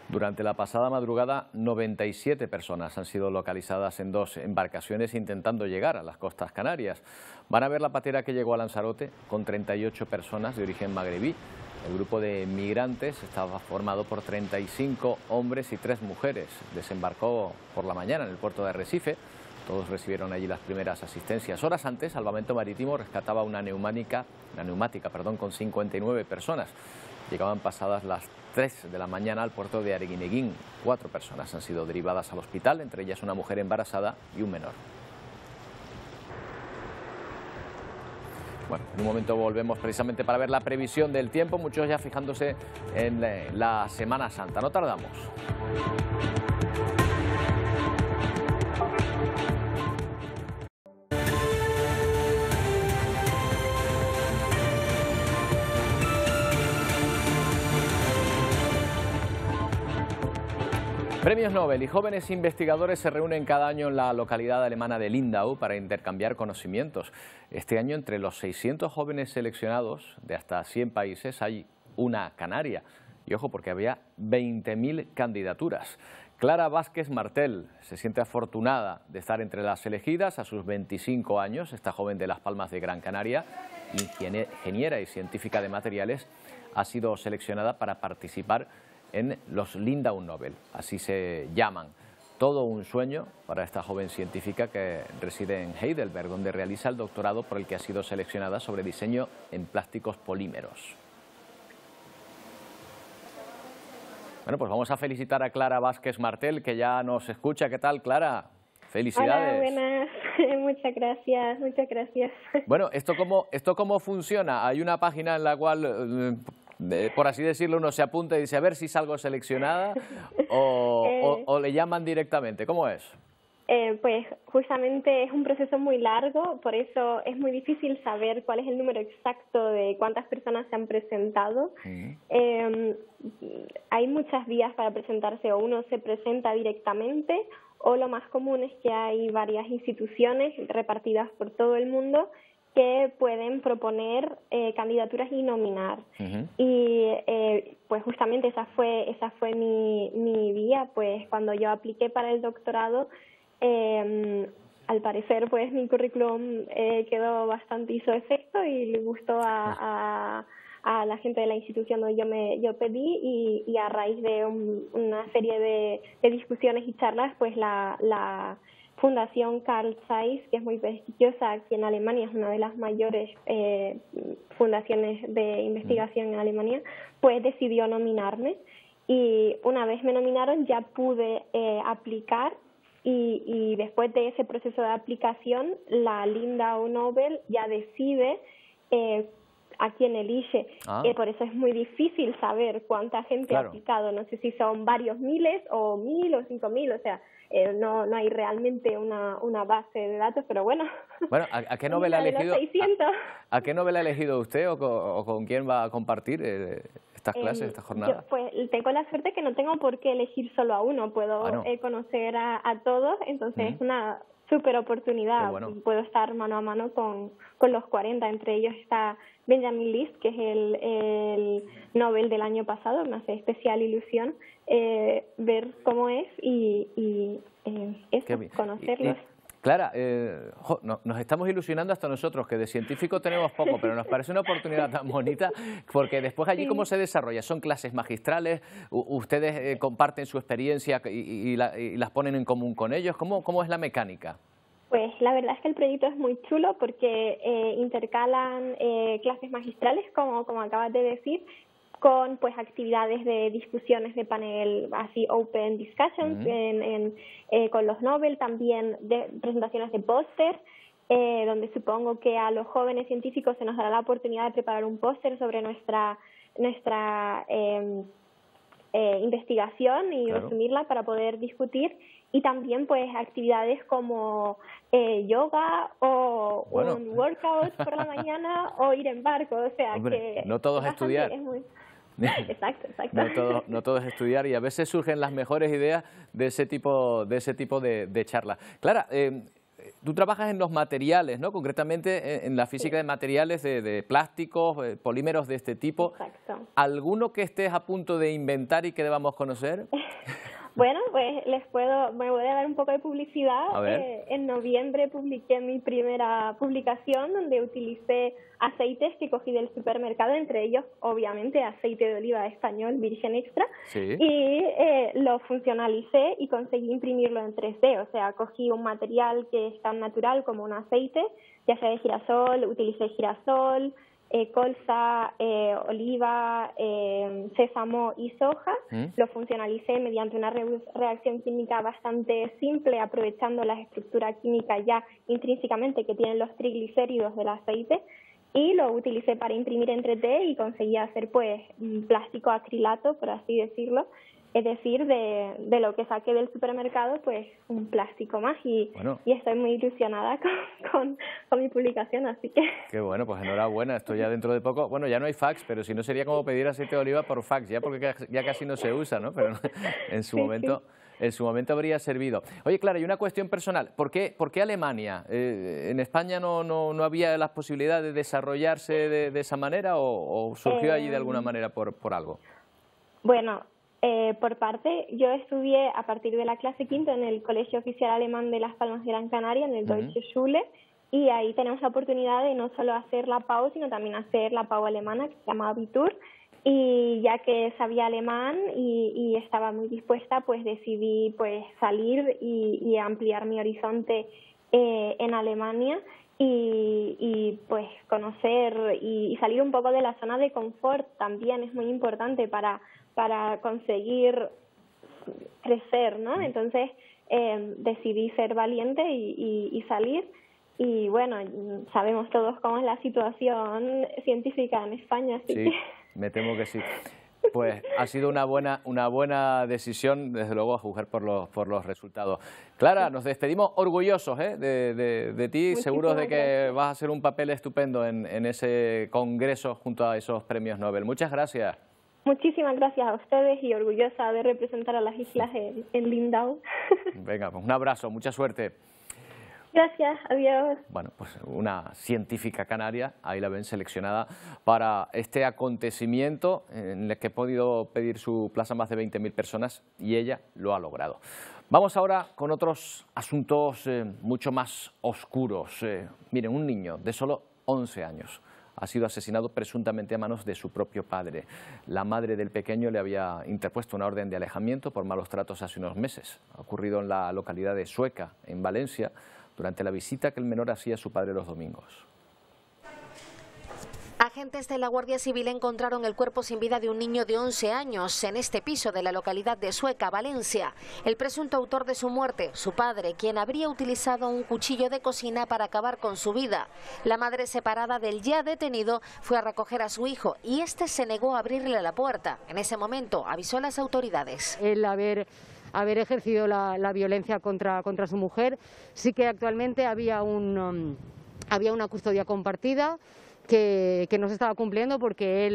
Durante la pasada madrugada, 97 personas han sido localizadas en 2 embarcaciones intentando llegar a las costas canarias. Van a ver la patera que llegó a Lanzarote con 38 personas de origen magrebí. El grupo de migrantes estaba formado por 35 hombres y 3 mujeres. Desembarcó por la mañana en el puerto de Arrecife. Todos recibieron allí las primeras asistencias. Horas antes, Salvamento Marítimo rescataba una neumática con 59 personas. Llegaban pasadas las 3 de la mañana al puerto de Arguineguín. 4 personas han sido derivadas al hospital, entre ellas una mujer embarazada y un menor. Bueno, en un momento volvemos precisamente para ver la previsión del tiempo, muchos ya fijándose en la Semana Santa. No tardamos. Premios Nobel y jóvenes investigadores se reúnen cada año en la localidad alemana de Lindau para intercambiar conocimientos. Este año, entre los 600 jóvenes seleccionados de hasta 100 países, hay una canaria. Y ojo, porque había 20.000 candidaturas. Clara Vázquez Martel se siente afortunada de estar entre las elegidas a sus 25 años. Esta joven de Las Palmas de Gran Canaria, ingeniera y científica de materiales, ha sido seleccionada para participar en los Lindau Nobel, así se llaman. Todo un sueño para esta joven científica que reside en Heidelberg, donde realiza el doctorado por el que ha sido seleccionada sobre diseño en plásticos polímeros. Bueno, pues vamos a felicitar a Clara Vázquez Martel, que ya nos escucha. ¿Qué tal, Clara? Felicidades. Hola, buenas. Muchas gracias, muchas gracias. Bueno, ¿esto cómo funciona? Hay una página en la cual, por así decirlo, uno se apunta y dice a ver si salgo seleccionada o le llaman directamente. ¿Cómo es? Pues justamente es un proceso muy largo, por eso es muy difícil saber cuál es el número exacto de cuántas personas se han presentado. Hay muchas vías para presentarse, o uno se presenta directamente, o lo más común es que hay varias instituciones repartidas por todo el mundo que pueden proponer candidaturas y nominar. Y pues justamente esa fue mi vía. Pues cuando yo apliqué para el doctorado, al parecer pues mi currículum quedó bastante, hizo efecto y le gustó a la gente de la institución donde yo pedí, y a raíz de una serie de discusiones y charlas, pues la Fundación Carl Zeiss, que es muy prestigiosa aquí en Alemania, es una de las mayores fundaciones de investigación en Alemania, pues decidió nominarme, y una vez me nominaron ya pude aplicar, y después de ese proceso de aplicación la Lindau Nobel ya decide a quién elige. Por eso es muy difícil saber cuánta gente ha aplicado. No sé si son varios miles o 1.000 o 5.000, o sea, no hay realmente una base de datos, pero bueno. Bueno, ¿a qué Nobel ha elegido? ¿A qué Nobel ha elegido usted o con quién va a compartir estas clases, estas jornadas? Yo, pues tengo la suerte que no tengo por qué elegir solo a uno, puedo conocer a todos, entonces es una súper oportunidad. Bueno. Puedo estar mano a mano con los 40, entre ellos está Benjamin List, que es el Nobel del año pasado. Me hace especial ilusión ver cómo es y conocerlos. Clara, nos estamos ilusionando hasta nosotros, que de científico tenemos poco, pero nos parece una oportunidad tan bonita, porque después allí cómo se desarrolla, son clases magistrales, ustedes comparten su experiencia y las ponen en común con ellos, ¿cómo es la mecánica? Pues la verdad es que el proyecto es muy chulo porque intercalan clases magistrales, como acabas de decir, con pues actividades de discusiones de panel, así open discussions con los Nobel, también de presentaciones de póster, donde supongo que a los jóvenes científicos se nos dará la oportunidad de preparar un póster sobre nuestra investigación y resumirla para poder discutir, y también pues actividades como yoga o un workout por la mañana o ir en barco, o sea, que no todo es estudiar. Exacto. No todo es estudiar, y a veces surgen las mejores ideas de ese tipo de charlas. Clara, tú trabajas en los materiales, ¿no? Concretamente en la física de materiales, de plásticos, polímeros de este tipo. Exacto. ¿Alguno que estés a punto de inventar y que debamos conocer? Bueno, pues me voy a dar un poco de publicidad. En noviembre publiqué mi primera publicación donde utilicé aceites que cogí del supermercado, entre ellos, obviamente, aceite de oliva español virgen extra, y lo funcionalicé y conseguí imprimirlo en 3D, o sea, cogí un material que es tan natural como un aceite, ya sea de girasol, utilicé girasol, colza, oliva, sésamo y soja. Lo funcionalicé mediante una reacción química bastante simple, aprovechando la estructura química ya intrínsecamente que tienen los triglicéridos del aceite, y lo utilicé para imprimir en 3D y conseguí hacer pues plástico acrilato, por así decirlo. Es decir, de lo que saqué del supermercado, pues un plástico más, y estoy muy ilusionada con mi publicación, así que... Qué bueno, pues enhorabuena, esto ya dentro de poco, bueno, ya no hay fax, pero si no sería como pedir aceite de oliva por fax, ya porque ya casi no se usa, ¿no? Pero en su momento... En su momento habría servido. Oye, Clara, y una cuestión personal. ¿Por qué Alemania? ¿En España no había las posibilidades de desarrollarse de esa manera o surgió allí de alguna manera por algo? Bueno, por parte, yo estudié a partir de la clase quinta en el Colegio Oficial Alemán de Las Palmas de Gran Canaria, en el Deutsche Schule, y ahí tenemos la oportunidad de no solo hacer la PAU, sino también hacer la PAU alemana, que se llama Abitur. Y ya que sabía alemán y estaba muy dispuesta, pues decidí pues salir y ampliar mi horizonte en Alemania y pues conocer y salir un poco de la zona de confort también es muy importante para conseguir crecer, ¿no? Entonces decidí ser valiente y salir. Y bueno, sabemos todos cómo es la situación científica en España, así que... Me temo que sí. Pues ha sido una buena decisión, desde luego, a juzgar por los resultados. Clara, nos despedimos orgullosos de ti, seguros de que vas a hacer un papel estupendo en ese congreso junto a esos premios Nobel. Muchas gracias. Muchísimas gracias a ustedes y orgullosa de representar a las islas en Lindau. Venga, pues un abrazo, mucha suerte. Gracias, adiós. Bueno, pues una científica canaria, ahí la ven seleccionada para este acontecimiento en el que ha podido pedir su plaza más de 20.000 personas y ella lo ha logrado. Vamos ahora con otros asuntos mucho más oscuros. Miren, un niño de solo 11 años ha sido asesinado presuntamente a manos de su propio padre. La madre del pequeño le había interpuesto una orden de alejamiento por malos tratos hace unos meses. Ha ocurrido en la localidad de Sueca, en Valencia, durante la visita que el menor hacía a su padre los domingos. Agentes de la Guardia Civil encontraron el cuerpo sin vida de un niño de 11 años en este piso de la localidad de Sueca, Valencia. El presunto autor de su muerte, su padre, quien habría utilizado un cuchillo de cocina para acabar con su vida. La madre, separada del ya detenido, fue a recoger a su hijo y este se negó a abrirle la puerta. En ese momento avisó a las autoridades. El haber ejercido la violencia contra su mujer, sí que actualmente había una custodia compartida que no se estaba cumpliendo porque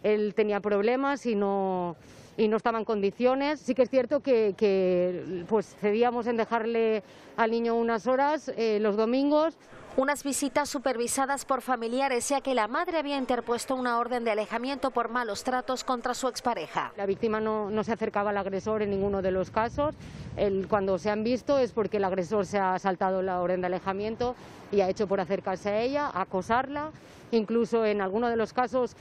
él tenía problemas y no estaba en condiciones. Sí que es cierto que pues cedíamos en dejarle al niño unas horas los domingos. Unas visitas supervisadas por familiares, ya que la madre había interpuesto una orden de alejamiento por malos tratos contra su expareja. La víctima no se acercaba al agresor en ninguno de los casos. Cuando se han visto es porque el agresor se ha saltado la orden de alejamiento y ha hecho por acercarse a ella, acosarla, incluso en alguno de los casos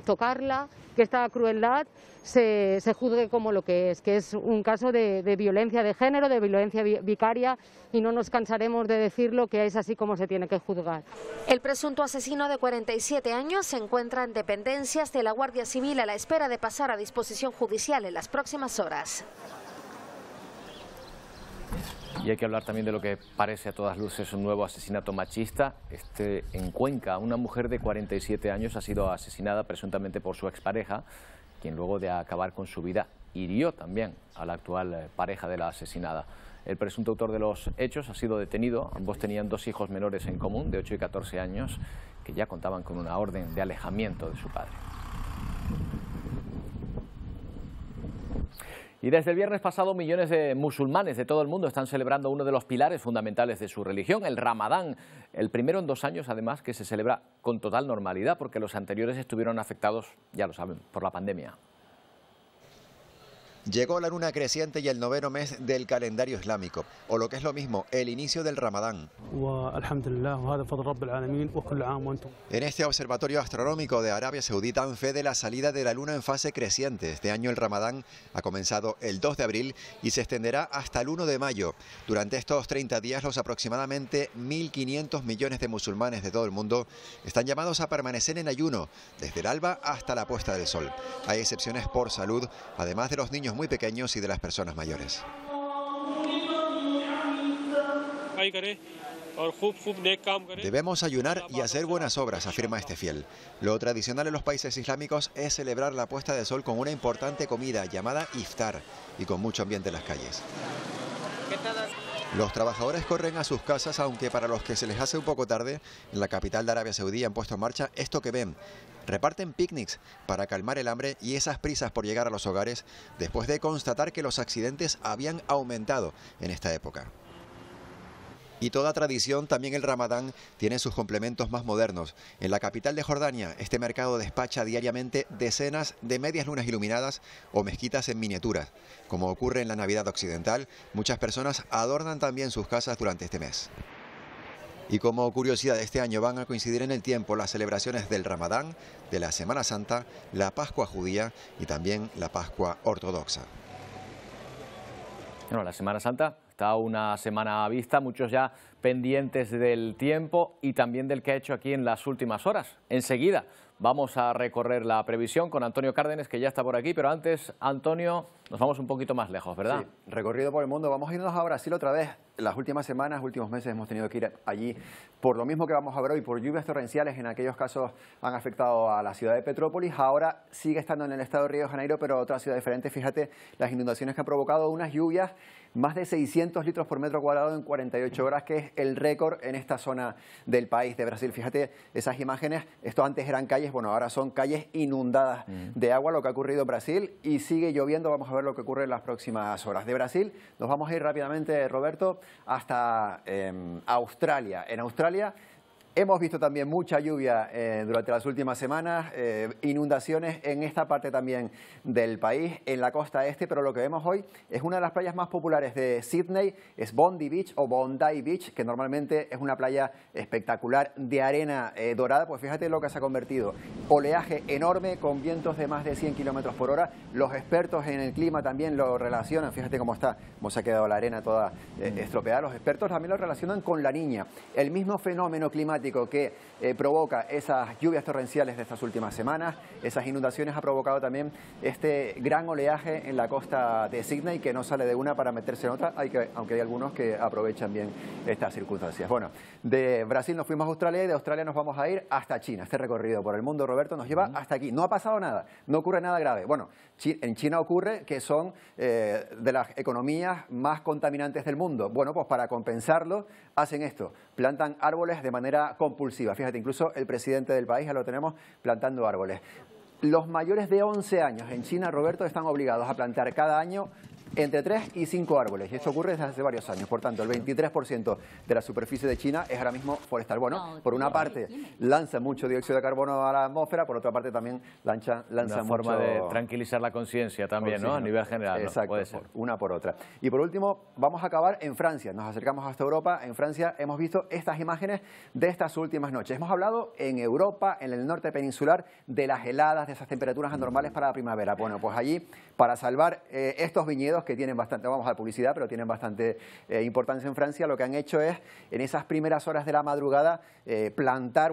tocarla, que esta crueldad se juzgue como lo que es un caso de violencia de género, de violencia vicaria, y no nos cansaremos de decirlo, que es así como se tiene que juzgar. El presunto asesino de 47 años se encuentra en dependencias de la Guardia Civil a la espera de pasar a disposición judicial en las próximas horas. Y hay que hablar también de lo que parece a todas luces un nuevo asesinato machista. En Cuenca, una mujer de 47 años ha sido asesinada presuntamente por su expareja, quien luego de acabar con su vida hirió también a la actual pareja de la asesinada. El presunto autor de los hechos ha sido detenido. Ambos tenían 2 hijos menores en común, de 8 y 14 años, que ya contaban con una orden de alejamiento de su padre. Y desde el viernes pasado, millones de musulmanes de todo el mundo están celebrando uno de los pilares fundamentales de su religión, el Ramadán. El primero en 2 años, además, que se celebra con total normalidad, porque los anteriores estuvieron afectados, ya lo saben, por la pandemia. Llegó la luna creciente y el noveno mes del calendario islámico, o lo que es lo mismo, el inicio del Ramadán. En este observatorio astronómico de Arabia Saudí dan fe de la salida de la luna en fase creciente. Este año el Ramadán ha comenzado el 2 de abril y se extenderá hasta el 1 de mayo. Durante estos 30 días, los aproximadamente 1.500 millones de musulmanes de todo el mundo están llamados a permanecer en ayuno, desde el alba hasta la puesta del sol. Hay excepciones por salud, además de los niños muy pequeños y de las personas mayores. Debemos ayunar y hacer buenas obras, afirma este fiel. Lo tradicional en los países islámicos es celebrar la puesta de sol con una importante comida llamada iftar y con mucho ambiente en las calles. Los trabajadores corren a sus casas, aunque para los que se les hace un poco tarde, en la capital de Arabia Saudí han puesto en marcha esto que ven. Reparten picnics para calmar el hambre y esas prisas por llegar a los hogares después de constatar que los accidentes habían aumentado en esta época. Y toda tradición, también el Ramadán, tiene sus complementos más modernos. En la capital de Jordania, este mercado despacha diariamente decenas de medias lunas iluminadas o mezquitas en miniaturas. Como ocurre en la Navidad occidental, muchas personas adornan también sus casas durante este mes. Y como curiosidad, este año van a coincidir en el tiempo las celebraciones del Ramadán, de la Semana Santa, la Pascua judía y también la Pascua ortodoxa. Bueno, la Semana Santa está una semana a vista, muchos ya pendientes del tiempo y también del que ha hecho aquí en las últimas horas. Enseguida vamos a recorrer la previsión con Antonio Cárdenas, que ya está por aquí, pero antes, Antonio, nos vamos un poquito más lejos, ¿verdad? Sí, recorrido por el mundo. Vamos a irnos a Brasil otra vez. Las últimas semanas, últimos meses hemos tenido que ir allí por lo mismo que vamos a ver hoy, por lluvias torrenciales. En aquellos casos han afectado a la ciudad de Petrópolis. Ahora sigue estando en el estado de Río de Janeiro, pero otra ciudad diferente. Fíjate las inundaciones que han provocado unas lluvias, más de 600 litros por metro cuadrado en 48 horas, que es el récord en esta zona del país de Brasil. Fíjate esas imágenes. Esto antes eran calles, bueno, ahora son calles inundadas de agua, lo que ha ocurrido en Brasil, y sigue lloviendo. Vamos a ver lo que ocurre en las próximas horas. De Brasil nos vamos a ir rápidamente, Roberto, hasta Australia. En Australia hemos visto también mucha lluvia durante las últimas semanas, inundaciones en esta parte también del país, en la costa este, pero lo que vemos hoy es una de las playas más populares de Sydney, es Bondi Beach o Bondi Beach, que normalmente es una playa espectacular de arena dorada. Pues fíjate lo que se ha convertido, oleaje enorme con vientos de más de 100 kilómetros por hora. Los expertos en el clima también lo relacionan, fíjate cómo está, cómo se ha quedado la arena toda estropeada. Los expertos también lo relacionan con la Niña, el mismo fenómeno climático que provoca esas lluvias torrenciales de estas últimas semanas. Esas inundaciones ha provocado también este gran oleaje en la costa de Sydney, que no sale de una para meterse en otra, aunque hay algunos que aprovechan bien estas circunstancias. Bueno, de Brasil nos fuimos a Australia y de Australia nos vamos a ir hasta China. Este recorrido por el mundo, Roberto, nos lleva hasta aquí. No ha pasado nada, no ocurre nada grave. Bueno, en China ocurre que son de las economías más contaminantes del mundo. Bueno, pues para compensarlo hacen esto, plantan árboles de manera compulsiva. Fíjate, incluso el presidente del país ya lo tenemos plantando árboles. Los mayores de 11 años en China, Roberto, están obligados a plantar cada año entre 3 y 5 árboles. Y esto ocurre desde hace varios años. Por tanto, el 23% de la superficie de China es ahora mismo forestal. Bueno, por una parte lanzan mucho dióxido de carbono a la atmósfera, por otra parte también lanzan una forma de tranquilizar la conciencia también, ¿no? A nivel general. Exacto, puede ser. Una por otra. Y por último, vamos a acabar en Francia. Nos acercamos hasta Europa. En Francia hemos visto estas imágenes de estas últimas noches. Hemos hablado en Europa, en el norte peninsular, de las heladas, de esas temperaturas anormales para la primavera. Bueno, pues allí, para salvar estos viñedos que tienen bastante, vamos a dar publicidad, pero tienen bastante importancia en Francia, lo que han hecho es, en esas primeras horas de la madrugada, plantar,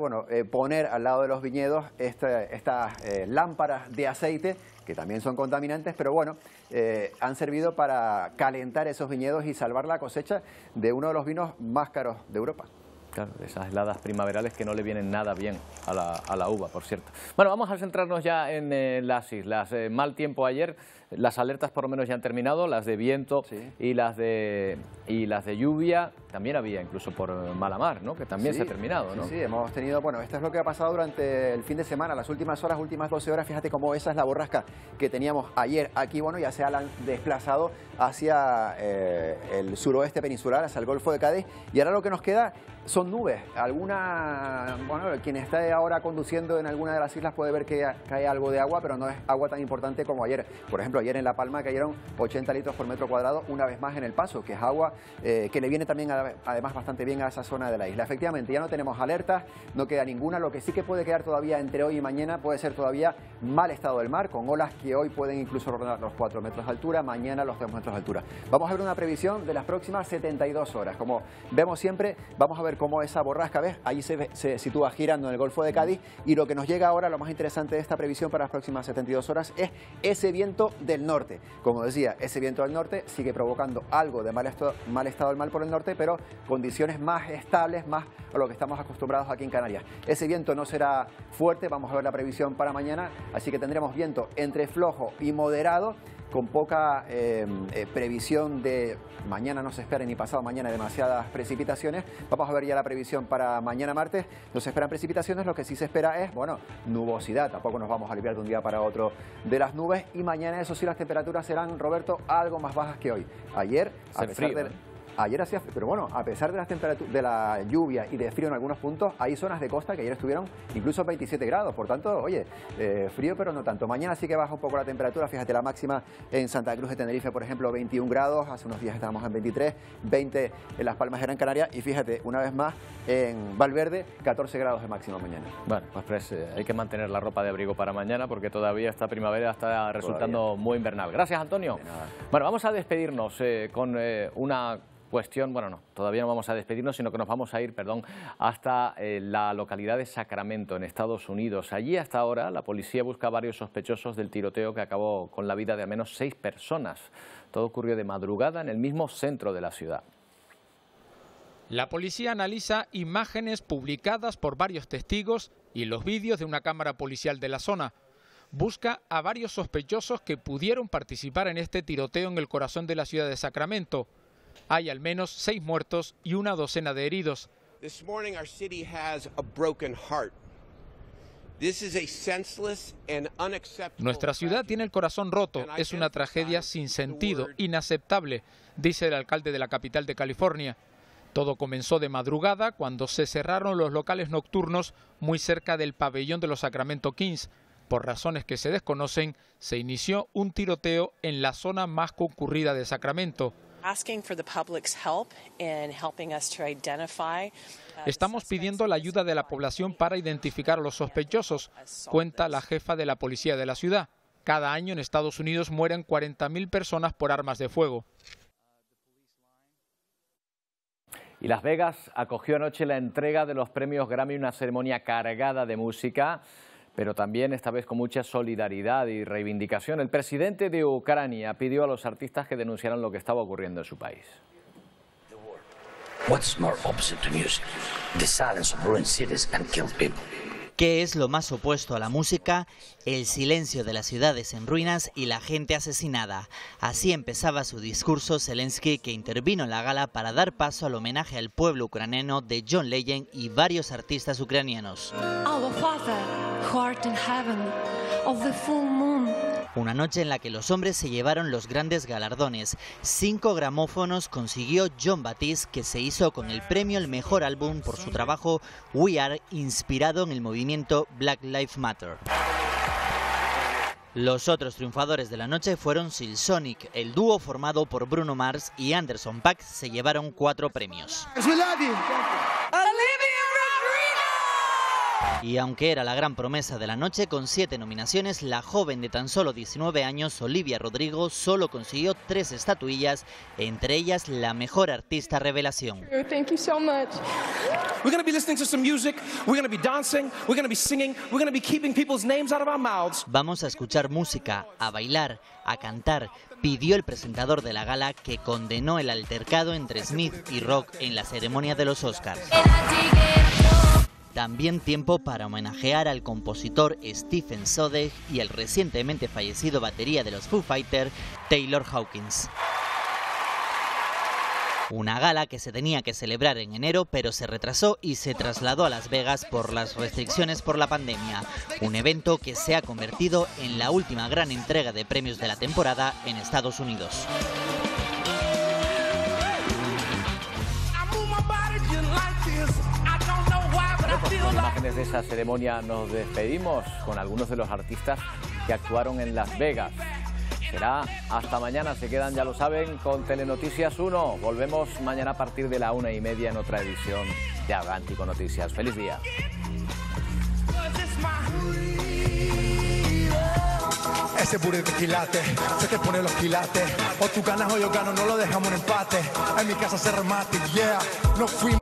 poner al lado de los viñedos estas lámparas de aceite, que también son contaminantes, pero bueno, han servido para calentar esos viñedos y salvar la cosecha de uno de los vinos más caros de Europa. Claro, esas heladas primaverales que no le vienen nada bien a la uva, por cierto. Bueno, vamos a centrarnos ya en las islas. Mal tiempo ayer, las alertas por lo menos ya han terminado, las de viento y las de lluvia. También había incluso por mala mar, ¿no? Que también se ha terminado, ¿no? Sí, hemos tenido, esto es lo que ha pasado durante el fin de semana, las últimas horas, últimas 12 horas. Fíjate cómo esa es la borrasca que teníamos ayer aquí, ya se ha desplazado hacia el suroeste peninsular, hacia el Golfo de Cádiz, y ahora lo que nos queda son nubes. Bueno, quien esté ahora conduciendo en alguna de las islas puede ver que cae algo de agua, pero no es agua tan importante como ayer. Por ejemplo, ayer en La Palma cayeron 80 litros por metro cuadrado, una vez más en El Paso, que es agua que le viene también además bastante bien a esa zona de la isla. Efectivamente, ya no tenemos alertas, no queda ninguna. Lo que sí que puede quedar todavía entre hoy y mañana puede ser todavía mal estado del mar, con olas que hoy pueden incluso rondar los 4 metros de altura, mañana los 3 metros de altura. Vamos a ver una previsión de las próximas 72 horas. Como vemos siempre, vamos a ver cómo esa borrasca, ¿ves? Allí se sitúa girando en el Golfo de Cádiz, y lo que nos llega ahora, lo más interesante de esta previsión para las próximas 72 horas es ese viento del norte. Como decía, ese viento del norte sigue provocando algo de mal estado del mar por el norte, pero condiciones más estables, más a lo que estamos acostumbrados aquí en Canarias. Ese viento no será fuerte, vamos a ver la previsión para mañana, así que tendremos viento entre flojo y moderado, con poca previsión de mañana. No se espera ni pasado mañana demasiadas precipitaciones. Vamos a ver ya la previsión para mañana martes. No se esperan precipitaciones, lo que sí se espera es, bueno, nubosidad. Tampoco nos vamos a aliviar de un día para otro de las nubes, y mañana, eso sí, las temperaturas serán, Roberto, algo más bajas que hoy. Ayer, a pesar de... Ayer hacía, pero bueno, a pesar de las temperaturas, de la lluvia y de frío en algunos puntos, hay zonas de costa que ayer estuvieron incluso 27 grados. Por tanto, oye, frío pero no tanto. Mañana sí que baja un poco la temperatura. Fíjate, la máxima en Santa Cruz de Tenerife, por ejemplo, 21 grados. Hace unos días estábamos en 23, 20 en Las Palmas de Gran Canaria. Y fíjate, una vez más, en Valverde, 14 grados de máxima mañana. Bueno, pues hay que mantener la ropa de abrigo para mañana, porque todavía esta primavera está resultando muy invernal. Gracias, Antonio. Bueno, vamos a despedirnos con una cuestión. Bueno, no, todavía no vamos a despedirnos, sino que nos vamos a ir, hasta la localidad de Sacramento, en Estados Unidos. Allí, hasta ahora, la policía busca a varios sospechosos del tiroteo que acabó con la vida de al menos 6 personas. Todo ocurrió de madrugada en el mismo centro de la ciudad. La policía analiza imágenes publicadas por varios testigos y los vídeos de una cámara policial de la zona. Busca a varios sospechosos que pudieron participar en este tiroteo en el corazón de la ciudad de Sacramento. Hay al menos 6 muertos y una docena de heridos. Nuestra ciudad tiene el corazón roto. Es una tragedia sin sentido, inaceptable, dice el alcalde de la capital de California. Todo comenzó de madrugada cuando se cerraron los locales nocturnos muy cerca del pabellón de los Sacramento Kings. Por razones que se desconocen, se inició un tiroteo en la zona más concurrida de Sacramento. Estamos pidiendo la ayuda de la población para identificar a los sospechosos, cuenta la jefa de la policía de la ciudad. Cada año en Estados Unidos mueren 40.000 personas por armas de fuego. Y Las Vegas acogió anoche la entrega de los premios Grammy, una ceremonia cargada de música, pero también esta vez con mucha solidaridad y reivindicación. El presidente de Ucrania pidió a los artistas que denunciaran lo que estaba ocurriendo en su país. ¿Qué es lo más opuesto a la música? El silencio de las ciudades en ruinas y la gente asesinada. Así empezaba su discurso Zelensky, que intervino en la gala para dar paso al homenaje al pueblo ucraniano de John Legend y varios artistas ucranianos. Our Father, who art in heaven, of the full moon. Una noche en la que los hombres se llevaron los grandes galardones. 5 gramófonos consiguió Jon Batiste, que se hizo con el premio al mejor álbum por su trabajo We Are, inspirado en el movimiento Black Lives Matter. Los otros triunfadores de la noche fueron Silsonic. El dúo formado por Bruno Mars y Anderson .Paak se llevaron 4 premios. Y aunque era la gran promesa de la noche, con 7 nominaciones, la joven de tan solo 19 años, Olivia Rodrigo, solo consiguió 3 estatuillas, entre ellas la mejor artista revelación. Thank you so much. We're going to be listening to some music, we're going to be dancing, we're going to be singing, we're going to be keeping people's names out of our mouths. Vamos a escuchar música, a bailar, a cantar, pidió el presentador de la gala, que condenó el altercado entre Smith y Rock en la ceremonia de los Oscars. También tiempo para homenajear al compositor Stephen Sondheim y al recientemente fallecido batería de los Foo Fighters, Taylor Hawkins. Una gala que se tenía que celebrar en enero, pero se retrasó y se trasladó a Las Vegas por las restricciones por la pandemia. Un evento que se ha convertido en la última gran entrega de premios de la temporada en Estados Unidos. I move my body just like Bueno, pues con imágenes de esa ceremonia nos despedimos con algunos de los artistas que actuaron en Las Vegas. Será hasta mañana, se quedan, ya lo saben, con Telenoticias 1. Volvemos mañana a partir de la 1:30 en otra edición de Atlántico Noticias. ¡Feliz día! Ese burrito quilate, se te pone los quilates. O tú ganas o yo gano, no lo dejamos en empate. En mi casa se remate, yeah. No fuimos.